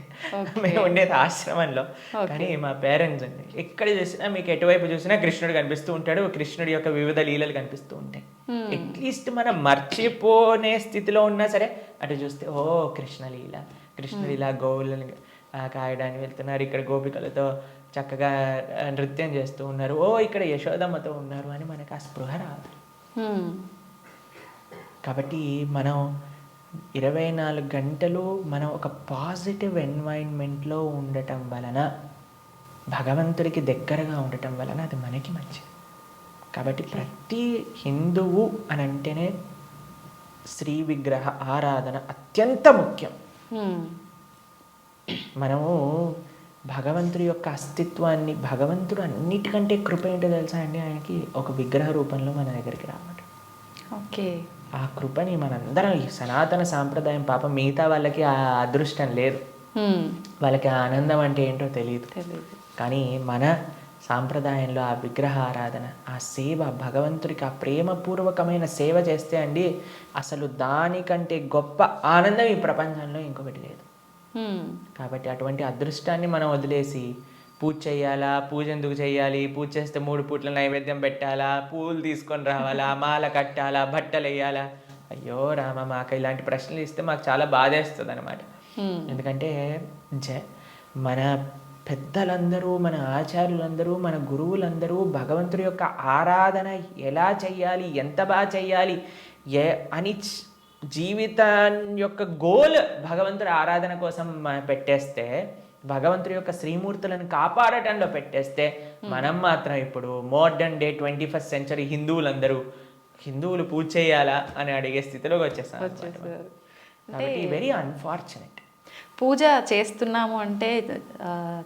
మేము ఉండేది ఆశ్రమంలో. కానీ మా పేరెంట్స్ అండి, ఎక్కడ చూసినా మీకు ఎటువైపు చూసినా కృష్ణుడు కనిపిస్తూ ఉంటాడు, కృష్ణుడి యొక్క వివిధ లీలలు కనిపిస్తూ ఉంటాయి. అట్లీస్ట్ మనం మర్చిపోనే స్థితిలో ఉన్నా సరే అటు చూస్తే, ఓ కృష్ణలీల, కృష్ణలీల గోవులను కాయడానికి వెళ్తున్నారు, ఇక్కడ గోపికలతో చక్కగా నృత్యం చేస్తూ ఉన్నారు, ఓ ఇక్కడ యశోదమ్మతో ఉన్నారు అని మనకు ఆ స్పృహ రావాలి. కాబట్టి మనం 24 గంటలు మనం ఒక పాజిటివ్ ఎన్వైరన్మెంట్లో ఉండటం వలన, భగవంతుడికి దగ్గరగా ఉండటం వలన అది మనకి మంచిది. కాబట్టి ప్రతి హిందువు అని అంటేనే శ్రీ విగ్రహ ఆరాధన అత్యంత ముఖ్యం. మనము భగవంతుడి యొక్క అస్తిత్వాన్ని, భగవంతుడు అన్నిటికంటే కృప ఏంటో తెలుసా అండి, ఆయనకి ఒక విగ్రహ రూపంలో మన దగ్గరికి రావడం. ఓకే. ఆ కృపని మనందరం, ఈ సనాతన సాంప్రదాయం పాపం మిగతా వాళ్ళకి ఆ అదృష్టం లేదు, వాళ్ళకి ఆ ఆనందం అంటే ఏంటో తెలియదు. కానీ మన సాంప్రదాయంలో ఆ విగ్రహ ఆరాధన, ఆ సేవ, భగవంతుడికి ఆ ప్రేమపూర్వకమైన సేవ చేస్తే అండి, అసలు దానికంటే గొప్ప ఆనందం ఈ ప్రపంచంలో ఇంకొకటి లేదు. కాబట్టి అటువంటి అదృష్టాన్ని మనం వదిలేసి పూజ చేయాలా, పూజ ఎందుకు చేయాలి, పూజ చేస్తే 3 పూట్ల నైవేద్యం పెట్టాలా, పూలు తీసుకొని రావాలా, మాల కట్టాలా, బట్టలు వేయాలా, అయ్యో రామ, మాకు ఇలాంటి ప్రశ్నలు ఇస్తే మాకు చాలా బాధేస్తుంది అనమాట. ఎందుకంటే మన పెద్దలందరూ, మన ఆచార్యులందరూ, మన గురువులందరూ భగవంతుడి యొక్క ఆరాధన ఎలా చెయ్యాలి, ఎంత బాగా చెయ్యాలి అని జీవితం యొక్క గోల్ భగవంతుడి ఆరాధన కోసం పెట్టేస్తే, భగవంతుడి యొక్క శ్రీమూర్తులను కాపాడటంలో పెట్టేస్తే, మనం మాత్రం ఇప్పుడు మోడర్న్ డే 21st సెంచరీ హిందువులు పూజ చేయాలా అని అడిగే స్థితిలోకి వచ్చేస్తాం. కాబట్టి వెరీ అన్ఫార్చునేట్. పూజ చేస్తున్నాము అంటే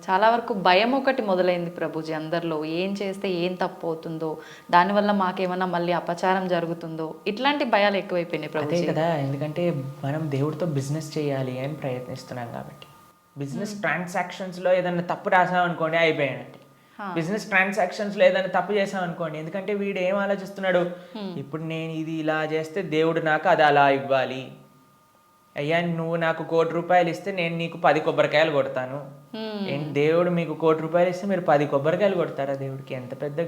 చాలా వరకు భయం ఒకటి మొదలైంది ప్రభుజీ అందరిలో, ఏం చేస్తే ఏం తప్పు అవుతుందో, దానివల్ల మాకేమన్నా మళ్ళీ అపచారం జరుగుతుందో, ఇట్లాంటి భయాలు ఎక్కువైపోయినాయి ప్రభుజీ. అదే కదా, ఎందుకంటే మనం దేవుడితో బిజినెస్ చేయాలి అని ప్రయత్నిస్తున్నాం కాబట్టి. బిజినెస్ ట్రాన్సాక్షన్స్లో ఏదైనా తప్పు రాసాం అనుకోండి అయిపోయానంటే, బిజినెస్ ట్రాన్సాక్షన్స్లో ఏదైనా తప్పు చేసాం అనుకోండి, ఎందుకంటే వీడు ఏం ఆలోచిస్తున్నాడు, ఇప్పుడు నేను ఇది ఇలా చేస్తే దేవుడు నాకు అది అలా ఇవ్వాలి, అయ్యా నువ్వు నాకు 1 కోటి రూపాయలు ఇస్తే నేను నీకు 10 కొబ్బరికాయలు కొడతాను. ఏంటి దేవుడు మీకు 1 కోటి రూపాయలు ఇస్తే మీరు 10 కొబ్బరికాయలు కొడతారా? దేవుడికి ఎంత పెద్ద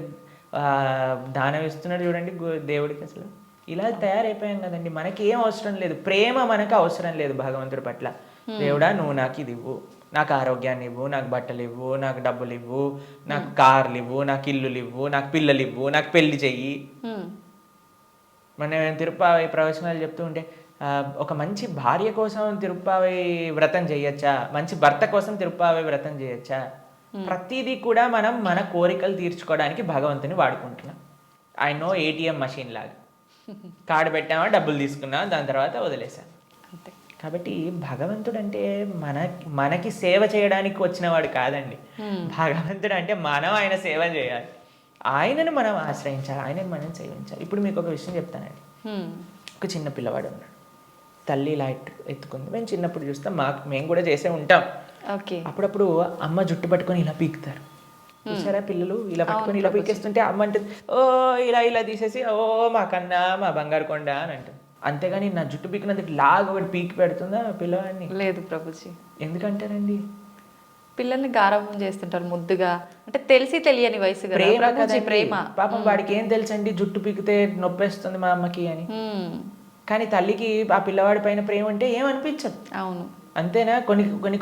దానం ఇస్తున్నాడు చూడండి దేవుడికి. అసలు ఇలా తయారైపోయాం కదండి. మనకి ఏం అవసరం లేదు, ప్రేమ మనకు అవసరం లేదు భగవంతుడి పట్ల. దేవుడా నువ్వు నాకు ఇది ఇవ్వు, నాకు ఆరోగ్యాన్ని ఇవ్వు, నాకు బట్టలు ఇవ్వు, నాకు డబ్బులు ఇవ్వు, నాకు కార్లు ఇవ్వు, నాకు ఇల్లులు ఇవ్వు, నాకు పిల్లలు ఇవ్వు, నాకు పెళ్లి చెయ్యి. మనం తిరుప్పావై ప్రవచనాలు చెప్తూ ఉంటే ఒక మంచి భార్య కోసం తిరుప్పావై వ్రతం చేయొచ్చా, మంచి భర్త కోసం తిరుప్పావై వ్రతం చేయొచ్చా? ప్రతిదీ కూడా మనం మన కోరికలు తీర్చుకోవడానికి భగవంతుని వాడుకుంటున్నాం. ఐ నో ఏటీఎం మెషిన్ లాగా కార్డు పెట్టామా, డబ్బులు తీసుకున్నా, దాని తర్వాత వదిలేసాం. అంతే. కాబట్టి భగవంతుడు అంటే మనకి సేవ చేయడానికి వచ్చినవాడు కాదండి. భగవంతుడు అంటే మనం ఆయన సేవ చేయాలి, ఆయనను మనం ఆశ్రయించాలి, ఆయనను మనం సేవించాలి. ఇప్పుడు మీకు ఒక విషయం చెప్తానండి. ఒక చిన్న పిల్లవాడు ఉన్నాడు, తల్లి ఇలా ఎత్తుకుంది. మేము చిన్నప్పుడు చూస్తాం, మేము కూడా చేసే ఉంటాం. అప్పుడప్పుడు అమ్మ జుట్టు పట్టుకొని ఇలా పీకుతారు చూసారా, పిల్లలు ఇలా పట్టుకొని ఇలా పీకేస్తుంటే అమ్మ అంటే ఓ ఇలా తీసేసి ఓ మా కన్నా మా బంగారు కొండ అని అంటారు. అంతేగాని నా జుట్టు పీకినందుకు లాగా ఒకటి పీకి పెడుతుందా పిల్లవాడిని? లేదు ప్రభుజీ. ఎందుకంటారండి? పిల్లల్ని గారాబం చేస్తుంటారు ముద్దుగా, అంటే తెలిసి తెలియని వయసు కదా. ప్రేమ. పాపం వాడికి ఏం తెలుసండి జుట్టు పీకితే నొప్పేస్తుంది మా అమ్మకి అని. కానీ తల్లికి ఆ పిల్లవాడి పైన ప్రేమ అంటే ఏమనిపించదు. అవును, అంతేనా?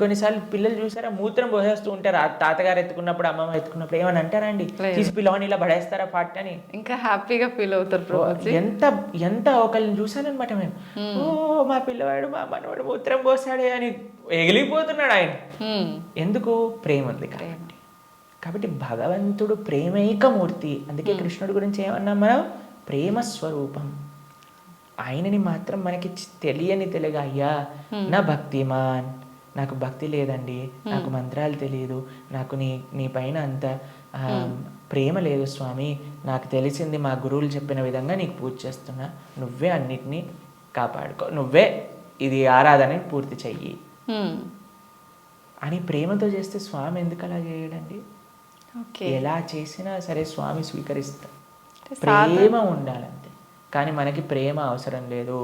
కొన్నిసార్లు పిల్లలు చూసారా మూత్రం పోసేస్తూ ఉంటారు. ఆ తాతగారు ఎత్తుకున్నప్పుడు, అమ్మమ్మ ఎత్తుకున్నప్పుడు ఏమని అంటారా అండి? తీసి పిల్లవాడిని ఇలా పడేస్తారా పాట అని. ఇంకా హ్యాపీగా ఫీల్ అవుతారు. ఎంత ఒకళ్ళని చూసానమాట మేము, ఓ మా పిల్లవాడు మా మనవాడు మూత్రం పోసాడే అని ఎగిలిపోతున్నాడు ఆయన. ఎందుకు? ప్రేమ ఉంది కాబట్టి. కాబట్టి భగవంతుడు ప్రేమైకమూర్తి. అందుకే కృష్ణుడి గురించి ఏమన్నాం మనం? ప్రేమ స్వరూపం. ఆయనని మాత్రం మనకి తెలియగా, అయ్యా నా భక్తిమాన్, నాకు భక్తి లేదండి, నాకు మంత్రాలు తెలియదు, నాకు నీ పైన అంత ప్రేమ లేదు స్వామి, నాకు తెలిసింది మా గురువులు చెప్పిన విధంగా నీకు పూజ చేస్తున్నా, నువ్వే అన్నిటినీ కాపాడుకో, నువ్వే ఇది ఆరాధనని పూర్తి చెయ్యి అని ప్రేమతో చేస్తే స్వామి ఎందుకు అలా చేయడండి? ఎలా చేసినా సరే స్వామి స్వీకరిస్తా. ప్రేమ ఉండాలంతే. కానీ మనకి ప్రేమ అవసరం లేదు,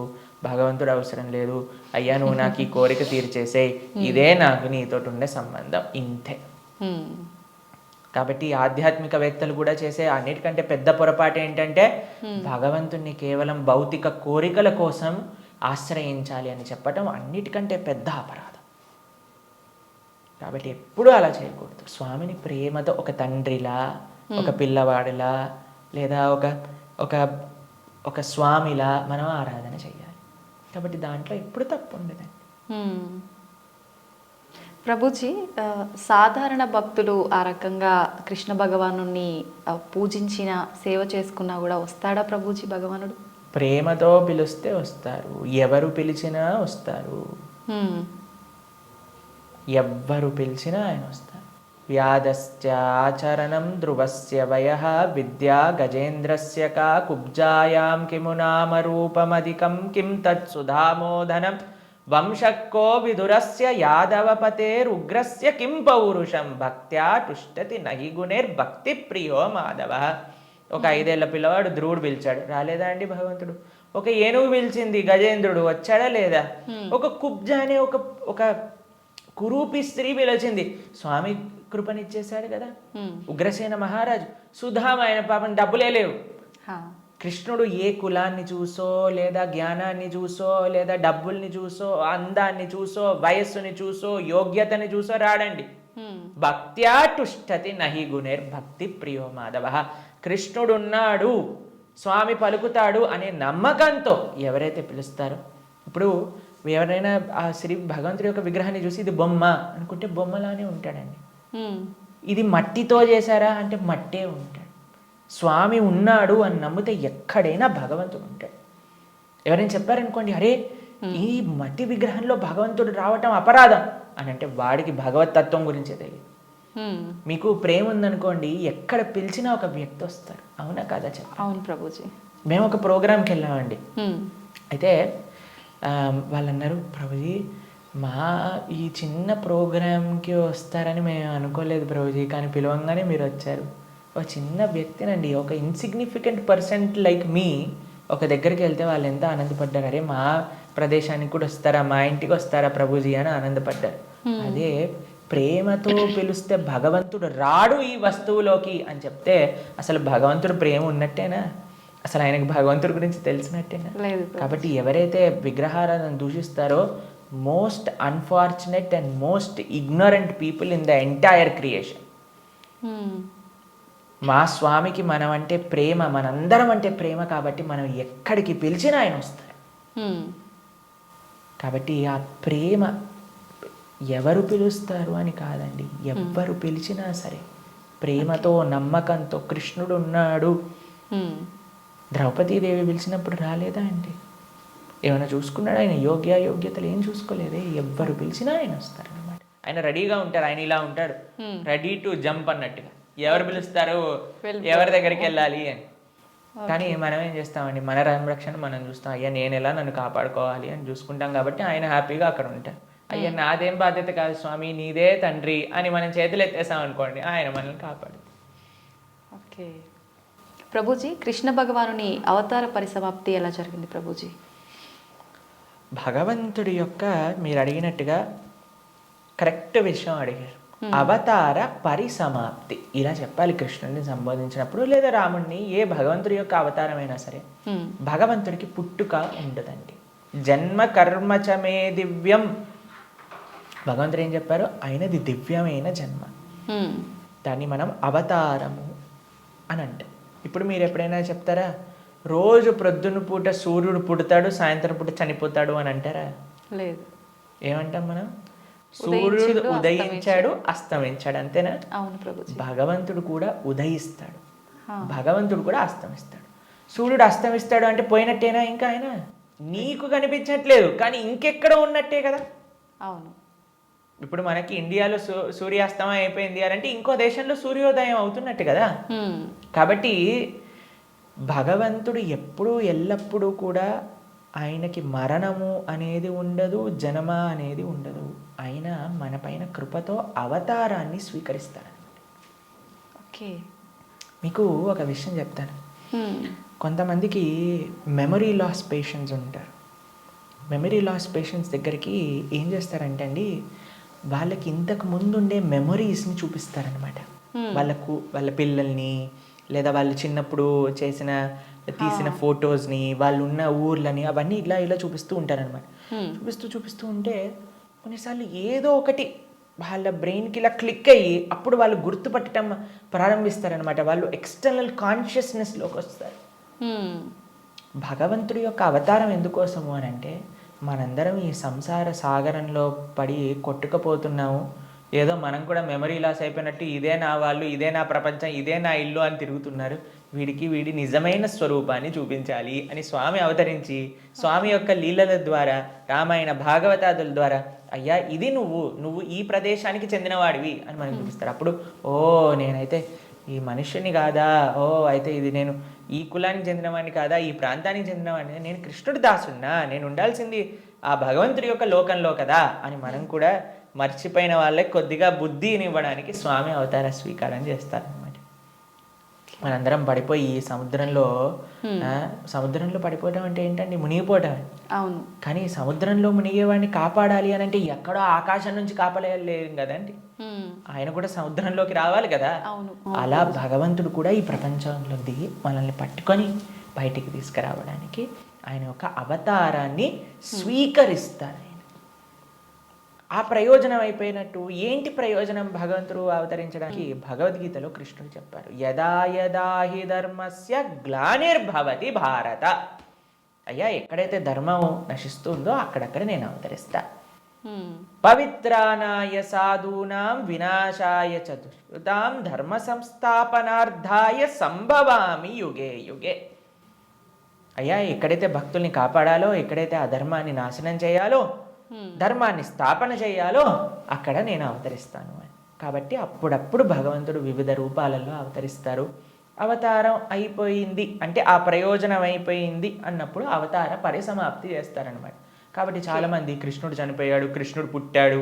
భగవంతుడు అవసరం లేదు. అయ్యా నువ్వు నాకు ఈ కోరిక తీర్చేసేయ్, ఇదే నాకు నీతో ఉండే సంబంధం, ఇంతే. కాబట్టి ఆధ్యాత్మికవేత్తలు కూడా చేసే అన్నిటికంటే పెద్ద పొరపాటు ఏంటంటే భగవంతుణ్ణి కేవలం భౌతిక కోరికల కోసం ఆశ్రయించాలి అని చెప్పటం అన్నిటికంటే పెద్ద అపరాధం. కాబట్టి ఎప్పుడూ అలా చేయకూడదు. స్వామిని ప్రేమతో ఒక తండ్రిలా, ఒక పిల్లవాడిలా, లేదా ఒక స్వామిలా మనం ఆరాధన చేయాలి. కాబట్టి దాంట్లో ఎప్పుడు తప్పు ఉండదండి. ప్రభుజీ, సాధారణ భక్తులు ఆ రకంగా కృష్ణ భగవాను పూజించిన సేవ చేసుకున్నా కూడా వస్తాడా ప్రభుజీ భగవానుడు? ప్రేమతో పిలిస్తే వస్తారు, ఎవరు పిలిచినా వస్తారు. ఎవ్వరు పిలిచినా ఆయన వస్తారు. వ్యాధస్య ఆచరణం ధ్రువస్య వయః విద్యా గజేంద్రస్య కా కుబ్జాయాం కిము నామ రూపమధికం కిం తత్సుధామోదనం వంశక్కో విదురస్య యాదవపతేరుగ్రస్య కిం పౌరుషం భక్త్యా తుష్టతి నహి గుణైర్భక్తి ప్రియో మాధవ. ఒక 5 ఏళ్ల పిల్లవాడు ధ్రువుడు పిలిచాడు, రాలేదా అండి భగవంతుడు? ఒక ఏనుగు పిలిచింది, గజేంద్రుడు వచ్చాడా లేదా? ఒక కుబ్జ అనే ఒక కురూపి స్త్రీ పిలిచింది, స్వామి కృపనిచ్చేశాడు కదా. ఉగ్రసేన మహారాజు, సుధామ, ఆయన పాపం డబ్బులే లేవు. కృష్ణుడు ఏ కులాన్ని చూసో, లేదా జ్ఞానాన్ని చూసో, లేదా డబ్బుల్ని చూసో, అందాన్ని చూసో, వయస్సుని చూసో, యోగ్యతని చూసో రాడండి. భక్త్యా తుష్టతి నహి గుణైర్భక్తి ప్రియో మాధవ. కృష్ణుడున్నాడు, స్వామి పలుకుతాడు అనే నమ్మకంతో ఎవరైతే పిలుస్తారో, ఇప్పుడు ఎవరైనా ఆ శ్రీ భగవంతుడి యొక్క విగ్రహాన్ని చూసి ఇది బొమ్మ అనుకుంటే బొమ్మలానే ఉంటాడండి. ఇది మట్టితో చేశారా అంటే మట్టే ఉంటాడు. స్వామి ఉన్నాడు అని నమ్మితే ఎక్కడైనా భగవంతుడు ఉంటాడు. ఎవరైనా చెప్పారనుకోండి, అరే ఈ మట్టి విగ్రహంలో భగవంతుడు రావటం అపరాధం అని అంటే వాడికి భగవతత్వం గురించే తెలియదు. మీకు ప్రేమ ఉందనుకోండి, ఎక్కడ పిలిచినా ఒక వ్యక్తి వస్తారు. అవునా కదా చెప్ప? అవును ప్రభుజీ. మేము ఒక ప్రోగ్రామ్కి వెళ్ళామండి. అయితే వాళ్ళు అన్నారు, ప్రభుజీ మా ఈ చిన్న ప్రోగ్రామ్కి వస్తారని మేము అనుకోలేదు ప్రభుజీ, కానీ పిలవంగానే మీరు వచ్చారు. ఒక చిన్న వ్యక్తినండి, ఒక ఇన్సిగ్నిఫికెంట్ పర్సన్ లైక్ మీ ఒక దగ్గరికి వెళ్తే వాళ్ళు ఎంత ఆనందపడ్డారు. అరే మా ప్రదేశానికి కూడా వస్తారా, మా ఇంటికి వస్తారా ప్రభుజీ అని ఆనందపడ్డారు. అదే ప్రేమతో పిలిస్తే భగవంతుడు రాడు ఈ వస్తువులోకి అని చెప్తే అసలు భగవంతుడు ప్రేమ ఉన్నట్టేనా? అసలు ఆయనకు భగవంతుడి గురించి తెలిసినట్టేనా? లేదు. కాబట్టి ఎవరైతే విగ్రహారాధన దూషిస్తారో most unfortunate and most ignorant people in the entire creation. మా స్వామికి మనం అంటే ప్రేమ, మనందరం అంటే ప్రేమ, కాబట్టి మనం ఎక్కడికి పిలిచినా ఆయన వస్తారు. కాబట్టి ఆ ప్రేమ ఎవరు పిలుస్తారు అని కాదండి, ఎవ్వరు పిలిచినా సరే ప్రేమతో నమ్మకంతో కృష్ణుడు ఉన్నాడు. ద్రౌపదీదేవి పిలిచినప్పుడు రాలేదా అండి? ఏమైనా చూసుకున్నాడు ఆయన? యోగ్యతలు ఏం చూసుకోలేదే. ఎవ్వరు పిలిచినా ఆయన వస్తారు అనమాట. ఆయన రెడీగా ఉంటారు. ఆయన ఇలా ఉంటాడు, రెడీ టు జంప్ అన్నట్టుగా. ఎవరు పిలుస్తారు, ఎవరి దగ్గరికి వెళ్ళాలి అని. కానీ మనం ఏం చేస్తామండి, మన సంరక్షణ మనం చూస్తాం. అయ్యా నేను ఎలా నన్ను కాపాడుకోవాలి అని చూసుకుంటాం. కాబట్టి ఆయన హ్యాపీగా అక్కడ ఉంటారు. అయ్యా నాదేం బాధ్యత కాదు స్వామి, నీదే తండ్రి అని మనం చేతులు ఎత్తేసాం అనుకోండి, ఆయన మనల్ని కాపాడు. ఓకే ప్రభుజీ, కృష్ణ భగవానుని అవతార పరిసమాప్తి ఎలా జరిగింది ప్రభుజీ? భగవంతుడి యొక్క, మీరు అడిగినట్టుగా కరెక్ట్ విషయం అడిగారు. అవతార పరిసమాప్తి ఇలా చెప్పాలి కృష్ణుడిని సంబోధించినప్పుడు, లేదా రాముడిని. ఏ భగవంతుడి యొక్క అవతారమైనా సరే భగవంతుడికి పుట్టుక ఉండదండి. జన్మ కర్మచమే దివ్యం. భగవంతుడు ఏం చెప్పారు? ఆయనది దివ్యమైన జన్మ. దాన్ని మనం అవతారము అని అంటాం. ఇప్పుడు మీరు ఎప్పుడైనా చెప్తారా, రోజు ప్రొద్దున పూట సూర్యుడు పుడతాడు, సాయంత్రం పూట చనిపోతాడు అని అంటారా? లేదు. ఏమంటాం మనం? సూర్యుడు ఉదయించాడు, అస్తమించాడు, అంతేనా? అవును ప్రభుజీ. భగవంతుడు కూడా ఉదయిస్తాడు, భగవంతుడు కూడా అస్తమిస్తాడు. సూర్యుడు అస్తమిస్తాడు అంటే పోయినట్టేనా? ఇంకా ఆయన నీకు కనిపించట్లేదు, కానీ ఇంకెక్కడ ఉన్నట్టే కదా. అవును. ఇప్పుడు మనకి ఇండియాలో సూర్యాస్తమయం అయిపోయింది అని అంటే ఇంకో దేశంలో సూర్యోదయం అవుతున్నట్టు కదా. కాబట్టి భగవంతుడు ఎప్పుడూ ఎల్లప్పుడూ కూడా ఆయనకి మరణము అనేది ఉండదు, జన్మ అనేది ఉండదు. ఆయన మన పైన కృపతో అవతారాన్ని స్వీకరిస్తారనమాట. ఓకే, మీకు ఒక విషయం చెప్తాను. కొంతమందికి మెమరీ లాస్ పేషెంట్స్ ఉంటారు. మెమరీ లాస్ పేషెంట్స్ దగ్గరికి ఏం చేస్తారంటే అండి, వాళ్ళకి ఇంతకు ముందు ఉండే మెమరీస్ని చూపిస్తారనమాట. వాళ్ళ పిల్లల్ని, లేదా వాళ్ళు చిన్నప్పుడు తీసిన ఫొటోస్ని, వాళ్ళు ఉన్న ఊర్లని, అవన్నీ ఇలా చూపిస్తూ ఉంటారనమాట. చూపిస్తూ ఉంటే కొన్నిసార్లు ఏదో ఒకటి వాళ్ళ బ్రెయిన్కి ఇలా క్లిక్ అయ్యి అప్పుడు వాళ్ళు గుర్తుపట్టడం ప్రారంభిస్తారనమాట. వాళ్ళు ఎక్స్టర్నల్ కాన్షియస్నెస్లోకి వస్తారు. భగవంతుడి యొక్క అవతారం ఎందుకోసము అని అంటే, మనందరం ఈ సంసార సాగరంలో పడి కొట్టుకుపోతున్నాము. ఏదో మనం కూడా మెమరీ లాస్ అయిపోయినట్టు ఇదే నా వాళ్ళు, ఇదే నా ప్రపంచం, ఇదే నా ఇల్లు అని తిరుగుతున్నారు. వీడి నిజమైన స్వరూపాన్ని చూపించాలి అని స్వామి అవతరించి, స్వామి యొక్క లీలల ద్వారా, రామాయణ భాగవతాదుల ద్వారా, అయ్యా ఇది నువ్వు ఈ ప్రదేశానికి చెందినవాడివి అని మనకు చూపిస్తారు. అప్పుడు ఓ నేనైతే ఈ మనుష్యుని కాదా, ఓ అయితే ఇది నేను ఈ కులానికి చెందినవాడిని కాదా, ఈ ప్రాంతానికి చెందినవాడిని, నేను కృష్ణుడి దాసున్నా, నేను ఉండాల్సింది ఆ భగవంతుడి యొక్క లోకంలో కదా అని మనం కూడా మర్చిపోయిన వాళ్ళకి కొద్దిగా బుద్ధిని ఇవ్వడానికి స్వామి అవతార స్వీకారం చేస్తారనమాట. మనందరం పడిపోయి ఈ సముద్రంలో పడిపోవడం అంటే ఏంటండి? మునిగిపోవటం. అవును. కానీ సముద్రంలో మునిగేవాడిని కాపాడాలి అని అంటే ఎక్కడో ఆకాశం నుంచి కాపాడలేం కదండి, ఆయన కూడా సముద్రంలోకి రావాలి కదా. అలా భగవంతుడు కూడా ఈ ప్రపంచంలో దిగి మనల్ని పట్టుకొని బయటికి తీసుకురావడానికి ఆయన యొక్క అవతారాన్ని స్వీకరిస్తారు. ఆ ప్రయోజనం అయిపోయినట్టు ఏంటి ప్రయోజనం భగవంతుడు అవతరించడానికి? భగవద్గీతలో కృష్ణుడు చెప్పారు, యదా యదా హి ధర్మస్య గ్లానిర్భవతి భారత. అయ్యా ఎక్కడైతే ధర్మం నశిస్తుందో అక్కడక్కడ నేను అవతరిస్తా. పవిత్రానాయ సాధూనాం వినాశాయ చతుష్కృతాం ధర్మ సంస్థాపనార్థాయ సంభవామి యుగే యుగే. అయ్యా ఎక్కడైతే భక్తుల్ని కాపాడాలో, ఎక్కడైతే అధర్మాన్ని నాశనం చేయాలో, ధర్మాన్ని స్థాపన చేయాలో అక్కడ నేను అవతరిస్తాను అని. కాబట్టి అప్పుడప్పుడు భగవంతుడు వివిధ రూపాలలో అవతరిస్తారు. అవతారం అయిపోయింది అంటే ఆ ప్రయోజనం అయిపోయింది అన్నప్పుడు అవతార పరిసమాప్తి చేస్తారనమాట. కాబట్టి చాలామంది కృష్ణుడు చనిపోయాడు, కృష్ణుడు పుట్టాడు.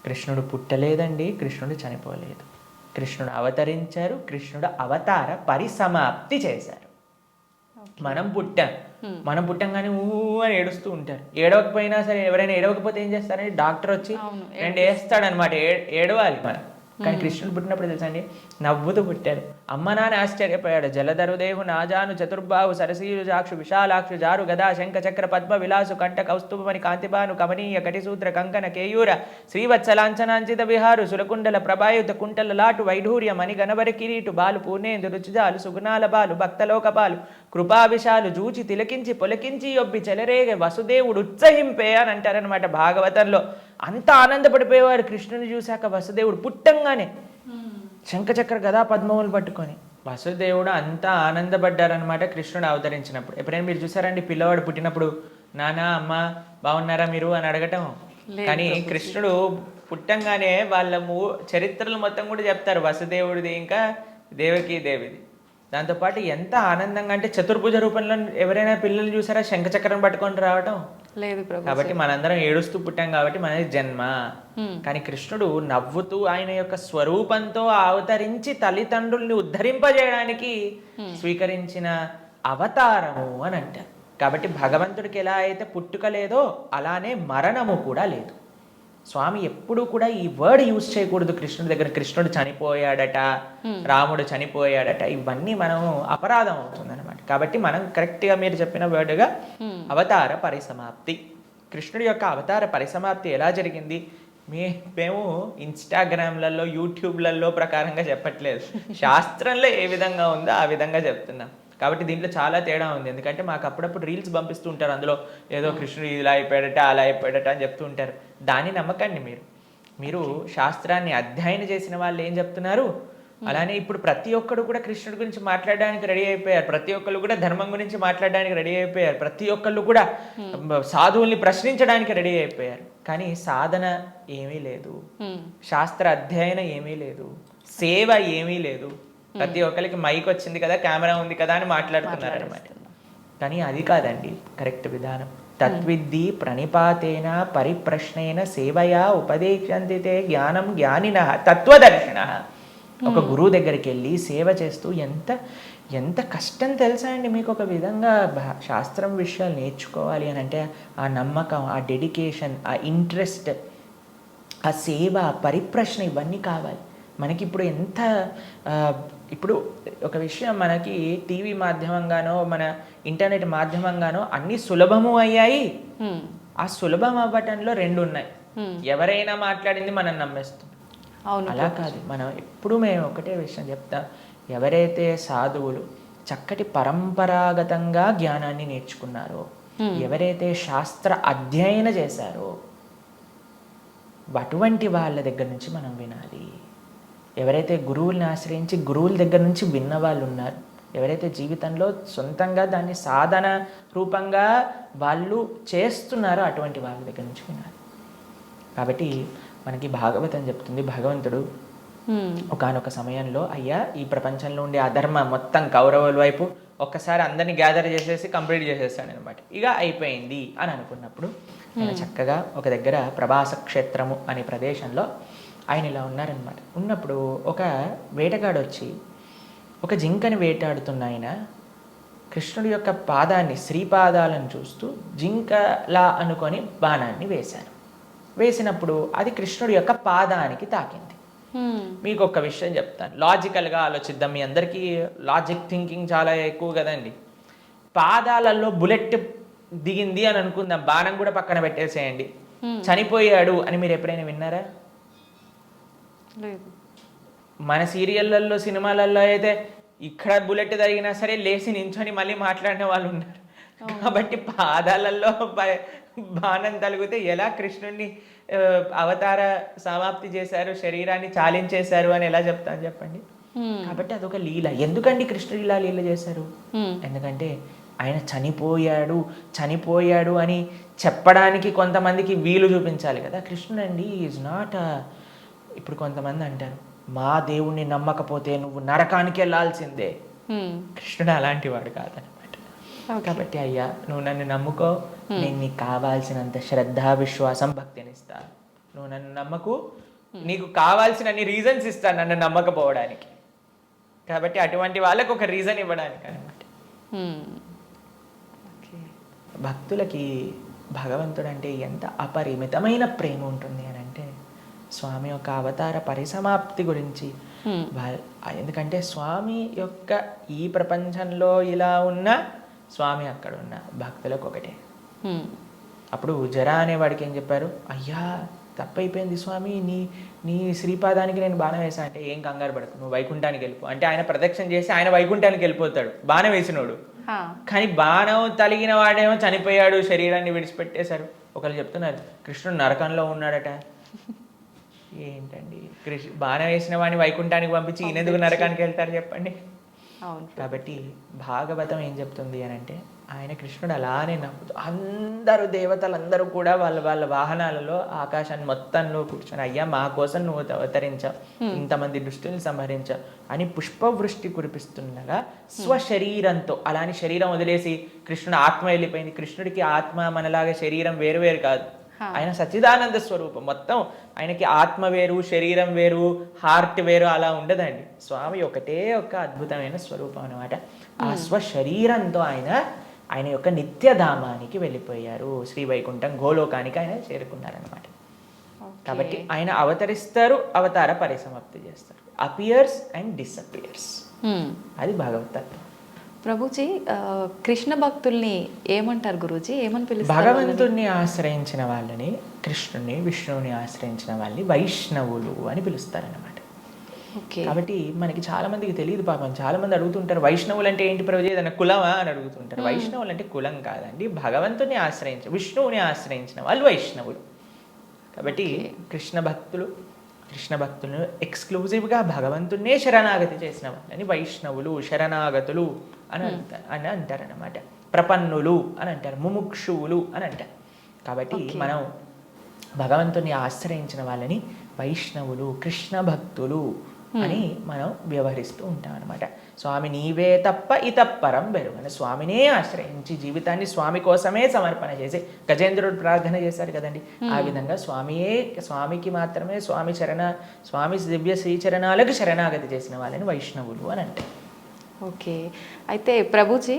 కృష్ణుడు పుట్టలేదండి, కృష్ణుడు చనిపోలేదు. కృష్ణుడు అవతరించారు, కృష్ణుడు అవతార పరిసమాప్తి చేశారు. మనం పుట్టంగానే అని ఏడుస్తూ ఉంటారు. ఏడవకపోయినా సరే, ఎవరైనా ఏడవకపోతే ఏం చేస్తారంటే డాక్టర్ వచ్చి రెండు వేస్తాడనమాట. ఏడవాలి మనం. కానీ కృష్ణుడు పుట్టినప్పుడు తెలుసా అండి, నవ్వుతూ పుట్టాడు. అమ్మ నాన్న ఆశ్చర్యపోయాడు. జలధరుదేహు నాజాను చతుర్బాహు సరసీరు జాక్షు విశాలాక్షు జారు గదా శంఖ చక్ర పద్మ విలాసు కంఠ కౌస్తుభమణి కాంతిబాను కమనీయ కటిసూత్ర కంకణ కేయూర శ్రీవత్సలాంఛనాంచిత విహారు సురకుండల ప్రభాయుత కుంటల లాటు వైఢూర్య మణి గణవర కిరీటు బాలు పూర్ణేందు రుచిజాలు సుగుణాల బాలు భక్తలోక బాలు కృపావిశాలు జూచి తిలకించి పొలకించి యొబ్బి చెలరేగ వసుదేవుడు ఉత్సహింపే అని అంటారనమాట భాగవతంలో. అంత ఆనందపడిపోయేవారు కృష్ణుని చూశాక. వసుదేవుడు పుట్టంగానే శంఖచక్ర గదా పద్మములు పట్టుకొని వసుదేవుడు అంతా ఆనందపడ్డారనమాట కృష్ణుడు అవతరించినప్పుడు. ఎప్పుడైనా మీరు చూసారండి పిల్లవాడు పుట్టినప్పుడు నాన్న అమ్మ బాగున్నారా మీరు అని అడగటం? కానీ కృష్ణుడు పుట్టంగానే వాళ్ళ చరిత్రలు మొత్తం కూడా చెప్తారు, వసుదేవుడిది ఇంకా దేవకీ దేవిది. దాంతోపాటు ఎంత ఆనందంగా అంటే చతుర్భుజ రూపంలో ఎవరైనా పిల్లలు చూసారా శంఖచక్రం పట్టుకొని రావటం? లేదు ప్రభు. కాబట్టి మనందరం ఏడుస్తూ పుట్టాం కాబట్టి మనది జన్మ. కానీ కృష్ణుడు నవ్వుతూ ఆయన యొక్క స్వరూపంతో అవతరించి తల్లిదండ్రుల్ని ఉద్ధరింపజేయడానికి స్వీకరించిన అవతారము అని అంటారు. కాబట్టి భగవంతుడికి ఎలా అయితే పుట్టుక లేదో అలానే మరణము కూడా లేదు. స్వామి ఎప్పుడూ కూడా ఈ వర్డ్ యూజ్ చేయకూడదు కృష్ణుడి దగ్గర. కృష్ణుడు చనిపోయాడట, రాముడు చనిపోయాడట, ఇవన్నీ మనం అపరాధం అవుతుంది అనమాట. కాబట్టి మనం కరెక్ట్గా మీరు చెప్పిన వర్డ్గా అవతార పరిసమాప్తి. కృష్ణుడి యొక్క అవతార పరిసమాప్తి ఎలా జరిగింది? మేము ఇన్స్టాగ్రామ్లలో యూట్యూబ్లలో ప్రకారంగా చెప్పట్లేదు, శాస్త్రంలో ఏ విధంగా ఉందో ఆ విధంగా చెప్తున్నాం. కాబట్టి దీంట్లో చాలా తేడా ఉంది. ఎందుకంటే మాకు అప్పుడప్పుడు రీల్స్ పంపిస్తూ ఉంటారు, అందులో ఏదో కృష్ణుడు ఇలా అయిపోయాడట అలా అయిపోయాడట అని చెప్తూ ఉంటారు. దాన్ని నమ్మకండి. మీరు శాస్త్రాన్ని అధ్యయనం చేసిన వాళ్ళు ఏం చెప్తున్నారు, అలానే ఇప్పుడు ప్రతి ఒక్కరు కూడా కృష్ణుడి గురించి మాట్లాడడానికి రెడీ అయిపోయారు. ప్రతి ఒక్కళ్ళు కూడా ధర్మం గురించి మాట్లాడడానికి రెడీ అయిపోయారు. ప్రతి ఒక్కళ్ళు కూడా సాధువుల్ని ప్రశ్నించడానికి రెడీ అయిపోయారు. కానీ సాధన ఏమీ లేదు, శాస్త్ర అధ్యయనం ఏమీ లేదు, సేవ ఏమీ లేదు. ప్రతి ఒక్కరికి మైక్ వచ్చింది కదా, కెమెరా ఉంది కదా అని మాట్లాడుతున్నారు అనమాట. కానీ అది కాదండి కరెక్ట్ విధానం. తత్విద్ధి ప్రణిపాతేన పరిప్రశ్నేన సేవయా ఉపదేశంతి తే జ్ఞానం జ్ఞానినః తత్వదర్శినః. ఒక గురువు దగ్గరికి వెళ్ళి సేవ చేస్తూ ఎంత కష్టం తెలుసా అండి మీకు? ఒక విధంగా శాస్త్రం విషయాలు నేర్చుకోవాలి అని అంటే ఆ నమ్మకం, ఆ డెడికేషన్, ఆ ఇంట్రెస్ట్, ఆ సేవ, ఆ పరిప్రశ్న ఇవన్నీ కావాలి మనకి. ఇప్పుడు ఒక విషయం, మనకి టీవీ మాధ్యమంగానో మన ఇంటర్నెట్ మాధ్యమంగానో అన్ని సులభము అయ్యాయి. ఆ సులభం అవ్వటంలో రెండు ఉన్నాయి. ఎవరైనా మాట్లాడింది మనం నమ్మేస్తాం. అలా కాదు. మనం మేము ఒకటే విషయం చెప్తాం, ఎవరైతే సాధువులు చక్కటి పరంపరాగతంగా జ్ఞానాన్ని నేర్చుకున్నారో, ఎవరైతే శాస్త్ర అధ్యయనం చేశారో అటువంటి వాళ్ళ దగ్గర నుంచి మనం వినాలి. ఎవరైతే గురువుల్ని ఆశ్రయించి గురువుల దగ్గర నుంచి విన్న వాళ్ళు ఉన్నారు, ఎవరైతే జీవితంలో సొంతంగా దాన్ని సాధన రూపంగా వాళ్ళు చేస్తున్నారో అటువంటి వాళ్ళ దగ్గర నుంచి వినాలి. కాబట్టి మనకి భాగవతం చెప్తుంది, భగవంతుడు ఒకానొక సమయంలో అయ్యా ఈ ప్రపంచంలో ఉండే అధర్మ మొత్తం కౌరవుల వైపు ఒక్కసారి అందరినీ గ్యాదర్ చేసేసి కంప్లీట్ చేసేస్తాడు అనమాట. ఇక అయిపోయింది అని అనుకున్నప్పుడు ఆయన చక్కగా ఒక దగ్గర ప్రభాస క్షేత్రము అనే ప్రదేశంలో ఆయన ఇలా ఉన్నారనమాట. ఉన్నప్పుడు ఒక వేటగాడు వచ్చి ఒక జింకని వేటాడుతున్న ఆయన కృష్ణుడి యొక్క పాదాన్ని, శ్రీపాదాలను చూస్తూ జింకలా అనుకొని బాణాన్ని వేశారు. వేసినప్పుడు అది కృష్ణుడి యొక్క పాదానికి తాకింది. మీకు ఒక విషయం చెప్తాను, లాజికల్గా ఆలోచిద్దాం. మీ అందరికీ లాజిక్ థింకింగ్ చాలా ఎక్కువ కదండి. పాదాలలో బుల్లెట్ దిగింది అని అనుకుందాం, బాణం కూడా పక్కన పెట్టేసేయండి, చనిపోయాడు అని మీరు ఎప్పుడైనా విన్నారా? మన సీరియళ్ళల్లో సినిమాలలో అయితే ఇక్కడ బుల్లెట్ తగినా సరే లేచి నించొని మళ్ళీ మాట్లాడిన వాళ్ళు ఉన్నారు. కాబట్టి పాదాలలో బాణం తలిగితే ఎలా కృష్ణుడిని అవతార సమాప్తి చేశారు, శరీరాన్ని చాలించేశారు అని ఎలా చెప్తాను చెప్పండి? కాబట్టి అదొక లీల. ఎందుకండి కృష్ణుడు ఇలా లీల చేశారు? ఎందుకంటే ఆయన చనిపోయాడు అని చెప్పడానికి కొంతమందికి వీలు చూపించాలి కదా. కృష్ణుడు అండి ఈజ్ నాట్ ఇప్పుడు కొంతమంది అంటారు, మా దేవుణ్ణి నమ్మకపోతే నువ్వు నరకానికి వెళ్ళాల్సిందే. కృష్ణుడు అలాంటి వాడు కాదనమాట. కాబట్టి అయ్యా నువ్వు నన్ను నమ్ముకో, నేను నీకు కావాల్సినంత శ్రద్ధ, విశ్వాసం, భక్తిని ఇస్తాను. నువ్వు నన్ను నమ్మకు, నీకు కావాల్సినన్ని రీజన్స్ ఇస్తాను నన్ను నమ్మకపోవడానికి. కాబట్టి అటువంటి వాళ్ళకు ఒక రీజన్ ఇవ్వడానికి అనమాట. భక్తులకి భగవంతుడు అంటే ఎంత అపరిమితమైన ప్రేమ ఉంటుంది అని అంటే స్వామి యొక్క అవతార పరిసమాప్తి గురించి ఎందుకంటే స్వామి యొక్క ఈ ప్రపంచంలో ఇలా ఉన్న స్వామి అక్కడ ఉన్న భక్తులకు ఒకటే. అప్పుడు జరా అనేవాడికి ఏం చెప్పారు, అయ్యా తప్పైపోయింది స్వామి, నీ శ్రీపాదానికి నేను బాణం వేసా అంటే, ఏం కంగారు పడకు, నువ్వు వైకుంఠానికి వెళ్ళిపో అంటే ఆయన ప్రదక్షిణ చేసి ఆయన వైకుంఠానికి వెళ్ళిపోతాడు బాణం వేసినోడు. కానీ బాణం తలిగిన వాడేమో చనిపోయాడు, శరీరాన్ని విడిచిపెట్టేశారు. ఒకళ్ళు చెప్తున్నారు కృష్ణుడు నరకంలో ఉన్నాడట. ఏంటండి, బాణం వేసిన వాడిని వైకుంఠానికి పంపించి ఈయనెందుకు నరకానికి వెళ్తారు చెప్పండి. కాబట్టి భాగవతం ఏం చెప్తుంది అని అంటే, ఆయన కృష్ణుడు అలానే నవ్వుతూ అందరూ దేవతలందరూ కూడా వాళ్ళ వాళ్ళ వాహనాలలో ఆకాశాన్ని మొత్తంలో కూర్చొని, అయ్యా మా కోసం నువ్వు అవతరించావు, ఇంతమంది దుష్టుల్ని సంహరించావు అని పుష్పవృష్టి కురిపిస్తుండగా స్వశరీరంతో, అలాని శరీరం వదిలేసి కృష్ణుడు ఆత్మ వెళ్ళిపోయింది. కృష్ణుడికి ఆత్మ మనలాగా శరీరం వేరు వేరు కాదు, ఆయన సచ్చిదానంద స్వరూపం. మొత్తం ఆయనకి ఆత్మ వేరు, శరీరం వేరు, హార్ట్ వేరు అలా ఉండదండి. స్వామి ఒకటే ఒక అద్భుతమైన స్వరూపం అనమాట. ఆ స్వశరీరంతో ఆయన యొక్క నిత్యధామానికి వెళ్ళిపోయారు. శ్రీ వైకుంఠం గోలోకానికి ఆయన చేరుకున్నారనమాట. కాబట్టి ఆయన అవతరిస్తారు, అవతార పరిసమాప్తి చేస్తారు. Appears and disappears. అది భగవతత్వం. ప్రభుజీ, కృష్ణ భక్తుల్ని ఏమంటారు గురూజీ, ఏమని పిలుస్తారు? భగవంతుణ్ణి ఆశ్రయించిన వాళ్ళని, కృష్ణుని విష్ణువుని ఆశ్రయించిన వాళ్ళని వైష్ణవులు అని పిలుస్తారనమాట. కాబట్టి మనకి చాలా మందికి తెలియదు పాపం. చాలా మంది అడుగుతుంటారు, వైష్ణవులు అంటే ఏంటి ప్రభుజీ, ఏదైనా కులమా అని అడుగుతుంటారు. వైష్ణవులు అంటే కులం కాదండి, భగవంతుని విష్ణువుని ఆశ్రయించిన వాళ్ళు వైష్ణవులు. కాబట్టి కృష్ణ భక్తులను ఎక్స్క్లూజివ్గా భగవంతున్నే శరణాగతి చేసిన వాళ్ళని వైష్ణవులు, శరణాగతులు అని అంటారనమాట. ప్రపన్నులు అని అంటారు, ముముక్షువులు అని అంటారు. కాబట్టి మనం భగవంతుని ఆశ్రయించిన వాళ్ళని వైష్ణవులు, కృష్ణ భక్తులు అని మనం వ్యవహరిస్తూ ఉంటాం అనమాట. స్వామి నీవే తప్ప ఇతప్పరం బెరుగని, స్వామినే ఆశ్రయించి జీవితాన్ని స్వామి కోసమే సమర్పణ చేసి గజేంద్రుడు ప్రార్థన చేశారు కదండి. ఆ విధంగా స్వామికి మాత్రమే స్వామి దివ్య శ్రీచరణాలకు శరణాగతి చేసిన వాళ్ళని వైష్ణవులు అని అంటారు. ఓకే. అయితే ప్రభుజీ,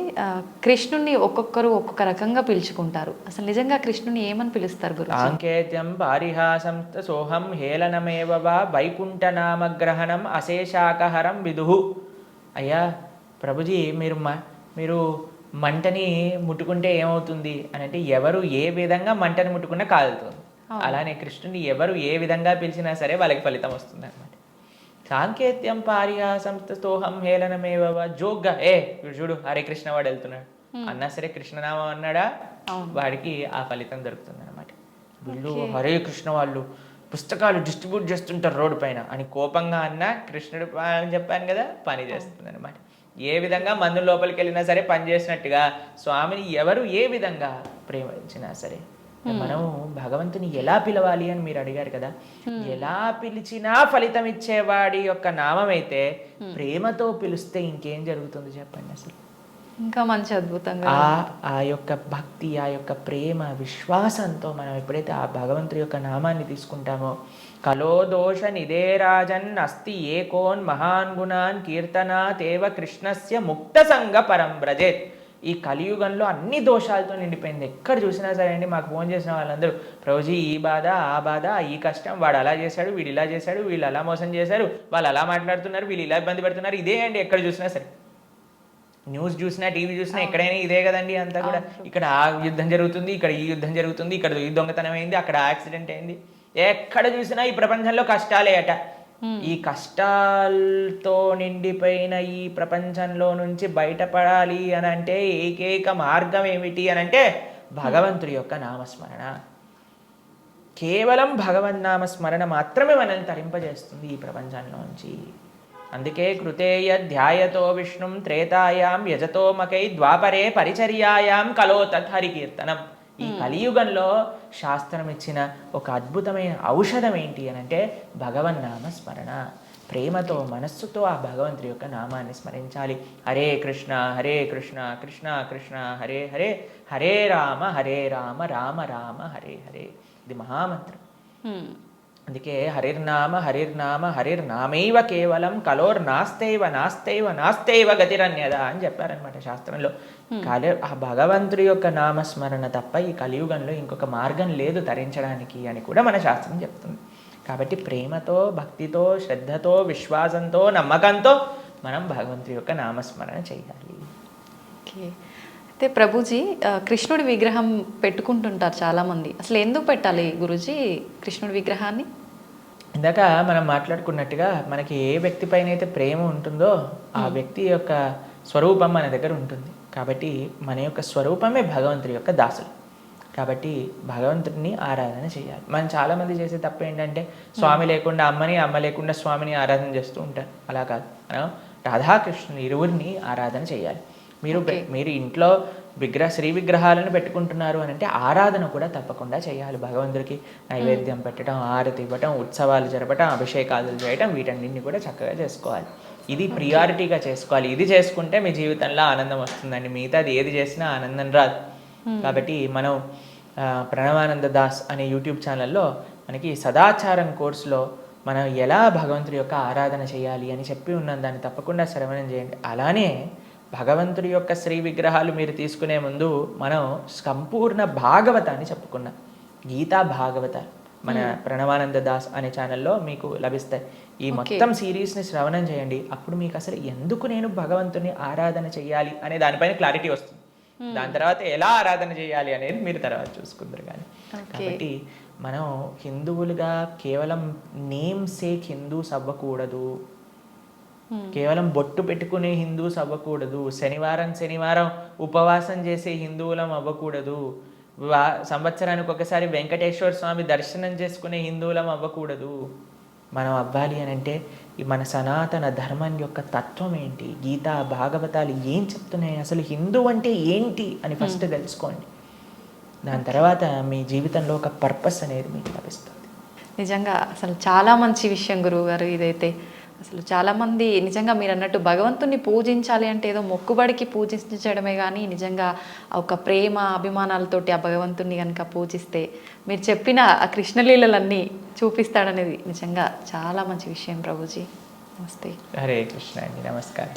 కృష్ణుణ్ణి ఒక్కొక్కరు ఒక్కొక్క రకంగా పిలుచుకుంటారు. అసలు నిజంగా కృష్ణుని ఏమని పిలుస్తారు గురు? సాంకేత్యం పారిహాసం సోహం హేళనమేవ వా వైకుంఠనామగ్రహణం అశేషాకహరం విదుహు. అయ్యా ప్రభుజీ, మీరు మంటని ముట్టుకుంటే ఏమవుతుంది అని అంటే, ఎవరు ఏ విధంగా మంటని ముట్టుకున్నా కాలుతుంది. అలానే కృష్ణుని ఎవరు ఏ విధంగా పిలిచినా సరే వాళ్ళకి ఫలితం వస్తుంది అనమాట. సాంకేత్యం పారిహాసం స్తోహం హేళనమేవ జోగ్గా, చూడు హరే కృష్ణ వాడు వెళ్తున్నాడు అన్నా సరే, కృష్ణనామం అన్నాడా వాడికి ఆ ఫలితం దొరుకుతుంది అనమాట. వీళ్ళు హరే కృష్ణ వాళ్ళు పుస్తకాలు డిస్ట్రిబ్యూట్ చేస్తుంటారు రోడ్డు పైన అని కోపంగా అన్నా, కృష్ణుడు అని చెప్పాను కదా, పని చేస్తుంది అనమాట. ఏ విధంగా మందు లోపలికి వెళ్ళినా సరే పని చేసినట్టుగా స్వామిని ఎవరు ఏ విధంగా ప్రేమించినా సరే, మనం భగవంతుని ఎలా పిలవాలి అని మీరు అడిగారు కదా, ఎలా పిలిచినా ఫలితం ఇచ్చేవాడి యొక్క నామం అయితే ప్రేమతో పిలిస్తే ఇంకేం జరుగుతుంది చెప్పండి. అసలు ఇంకా మంచి అద్భుతంగా ఆ యొక్క భక్తి, ఆ యొక్క ప్రేమ, విశ్వాసంతో మనం ఎప్పుడైతే ఆ భగవంతుడి యొక్క నామాన్ని తీసుకుంటామో, కలో దోష నిదేరాజన్ అస్తి ఏకోన్ మహాన్ గుణాన్ కీర్తనాతేవ కృష్ణస్య ముక్త సంగ పరం బ్రజేత్. ఈ కలియుగంలో అన్ని దోషాలతో నిండిపోయింది. ఎక్కడ చూసినా సరే అండి, మాకు ఫోన్ చేసిన వాళ్ళందరూ, ప్రభుజీ ఈ బాధ, ఆ బాధ, ఈ కష్టం, వాడు అలా చేశాడు, వీడు ఇలా చేశాడు, వీళ్ళు అలా మోసం చేశారు, వాళ్ళు అలా మాట్లాడుతున్నారు, వీళ్ళు ఇలా ఇబ్బంది పెడుతున్నారు, ఇదే అండి ఎక్కడ చూసినా సరే. న్యూస్ చూసినా, టీవీ చూసినా ఎక్కడైనా ఇదే కదండి అంతా కూడా. ఇక్కడ ఆ యుద్ధం జరుగుతుంది, ఇక్కడ ఈ యుద్ధం జరుగుతుంది, ఇక్కడ ఈ దొంగతనం అయింది, అక్కడ యాక్సిడెంట్ అయింది. ఎక్కడ చూసినా ఈ ప్రపంచంలో కష్టాలే అట. ఈ కష్టాలతో నిండిపోయిన ఈ ప్రపంచంలో నుంచి బయటపడాలి అని అంటే ఏకైక మార్గం ఏమిటి అని అంటే భగవంతుడి యొక్క నామస్మరణ. కేవలం భగవన్నామస్మరణ మాత్రమే మనల్ని తరింపజేస్తుంది ఈ ప్రపంచంలోంచి. అందుకే కృతేయ ధ్యాయతో విష్ణుం త్రేతాయాం యజతో మకై ద్వాపరే పరిచర్యాయాం కలో తత్హరికీర్తనం. ఈ కలియుగంలో శాస్త్రం ఇచ్చిన ఒక అద్భుతమైన ఔషధం ఏంటి అని అంటే భగవన్నామ స్మరణ. ప్రేమతో, మనస్సుతో ఆ భగవంతుడి యొక్క నామాన్ని స్మరించాలి. హరే కృష్ణ కృష్ణ కృష్ణ హరే హరే, హరే రామ రామ రామ హరే హరే. ఇది మహామంత్రం. అందుకే హరిర్నామ హరిర్నామైవ కేవలం నాస్తైవ గతిరన్యద అని చెప్పారనమాట శాస్త్రంలో. ఆ భగవంతుడి యొక్క నామస్మరణ తప్ప ఈ కలియుగంలో ఇంకొక మార్గం లేదు తరించడానికి అని కూడా మన శాస్త్రం చెప్తుంది. కాబట్టి ప్రేమతో, భక్తితో, శ్రద్ధతో, విశ్వాసంతో, నమ్మకంతో మనం భగవంతుడి యొక్క నామస్మరణ చేయాలి. ఓకే. అయితే ప్రభుజీ కృష్ణుడి విగ్రహం పెట్టుకుంటుంటారు చాలామంది. అసలు ఎందుకు పెట్టాలి గురూజీ కృష్ణుడి విగ్రహాన్ని? ఇందాక మనం మాట్లాడుకున్నట్టుగా మనకి ఏ వ్యక్తి పైన అయితే ప్రేమ ఉంటుందో ఆ వ్యక్తి యొక్క స్వరూపం మన దగ్గర ఉంటుంది. కాబట్టి మన యొక్క స్వరూపమే భగవంతుడి యొక్క దాసులు. కాబట్టి భగవంతుడిని ఆరాధన చేయాలి. మనం చాలామంది చేసే తప్పు ఏంటంటే స్వామి లేకుండా అమ్మని, అమ్మ లేకుండా స్వామిని ఆరాధన చేస్తూ ఉంటారు. అలా కాదు, మనం రాధాకృష్ణుని ఇరువురిని ఆరాధన చేయాలి. మీరు ఇంట్లో శ్రీ విగ్రహాలను పెట్టుకుంటున్నారు అని అంటే ఆరాధన కూడా తప్పకుండా చేయాలి. భగవంతుడికి నైవేద్యం పెట్టడం, ఆరతి ఇవ్వటం, ఉత్సవాలు జరపటం, అభిషేకాలు చేయటం, వీటన్నింటినీ కూడా చక్కగా చేసుకోవాలి. ఇది ప్రియారిటీగా చేసుకోవాలి. ఇది చేసుకుంటే మీ జీవితంలో ఆనందం వస్తుందండి. మిగతాది ఏది చేసినా ఆనందం రాదు. కాబట్టి మనం ప్రణవానంద దాస్ అనే యూట్యూబ్ ఛానల్లో మనకి సదాచారం కోర్సులో మనం ఎలా భగవంతుడి యొక్క ఆరాధన చేయాలి అని చెప్పి ఉన్నాం. దాన్ని తప్పకుండా శ్రవణం చేయండి. అలానే భగవంతుడి యొక్క శ్రీ విగ్రహాలు మీరు తీసుకునే ముందు మనం సంపూర్ణ భాగవతాన్ని చెప్పుకున్నాం. గీతా భాగవత మన ప్రణవానంద దాస్ అనే ఛానల్లో మీకు లభిస్తాయి. ఈ మొత్తం సిరీస్ని శ్రవణం చేయండి. అప్పుడు మీకు అసలు ఎందుకు నేను భగవంతుని ఆరాధన చేయాలి అనే దానిపైన క్లారిటీ వస్తుంది. దాని తర్వాత ఎలా ఆరాధన చేయాలి అనేది మీరు తర్వాత చూసుకుందరు. కానీ కాబట్టి మనం హిందువులుగా కేవలం నేమ్ సేక్ హిందూస్ అవ్వకూడదు. కేవలం బొట్టు పెట్టుకునే హిందూస్ అవ్వకూడదు. శనివారం ఉపవాసం చేసే హిందువులం అవ్వకూడదు. సంవత్సరానికి ఒకసారి వెంకటేశ్వర స్వామి దర్శనం చేసుకునే హిందువులం అవ్వకూడదు. మనం అవ్వాలి అని అంటే మన సనాతన ధర్మం యొక్క తత్వం ఏంటి, గీతా భాగవతాలు ఏం చెప్తున్నాయి, అసలు హిందూ అంటే ఏంటి అని ఫస్ట్ తెలుసుకోండి. దాని తర్వాత మీ జీవితంలో ఒక పర్పస్ అనేది మీకు లభిస్తుంది. నిజంగా అసలు చాలా మంచి విషయం గురువు గారు ఇదైతే. అసలు చాలామంది నిజంగా మీరు అన్నట్టు భగవంతుని పూజించాలి అంటే ఏదో మొక్కుబడికి పూజించడమే కానీ నిజంగా ఒక ప్రేమ అభిమానాలతోటి ఆ భగవంతుని కనుక పూజిస్తే మీరు చెప్పిన ఆ కృష్ణలీలలన్నీ చూపిస్తాడనేది నిజంగా చాలా మంచి విషయం ప్రభుజీ. నమస్తే. హరే కృష్ణ అండి. నమస్కారం.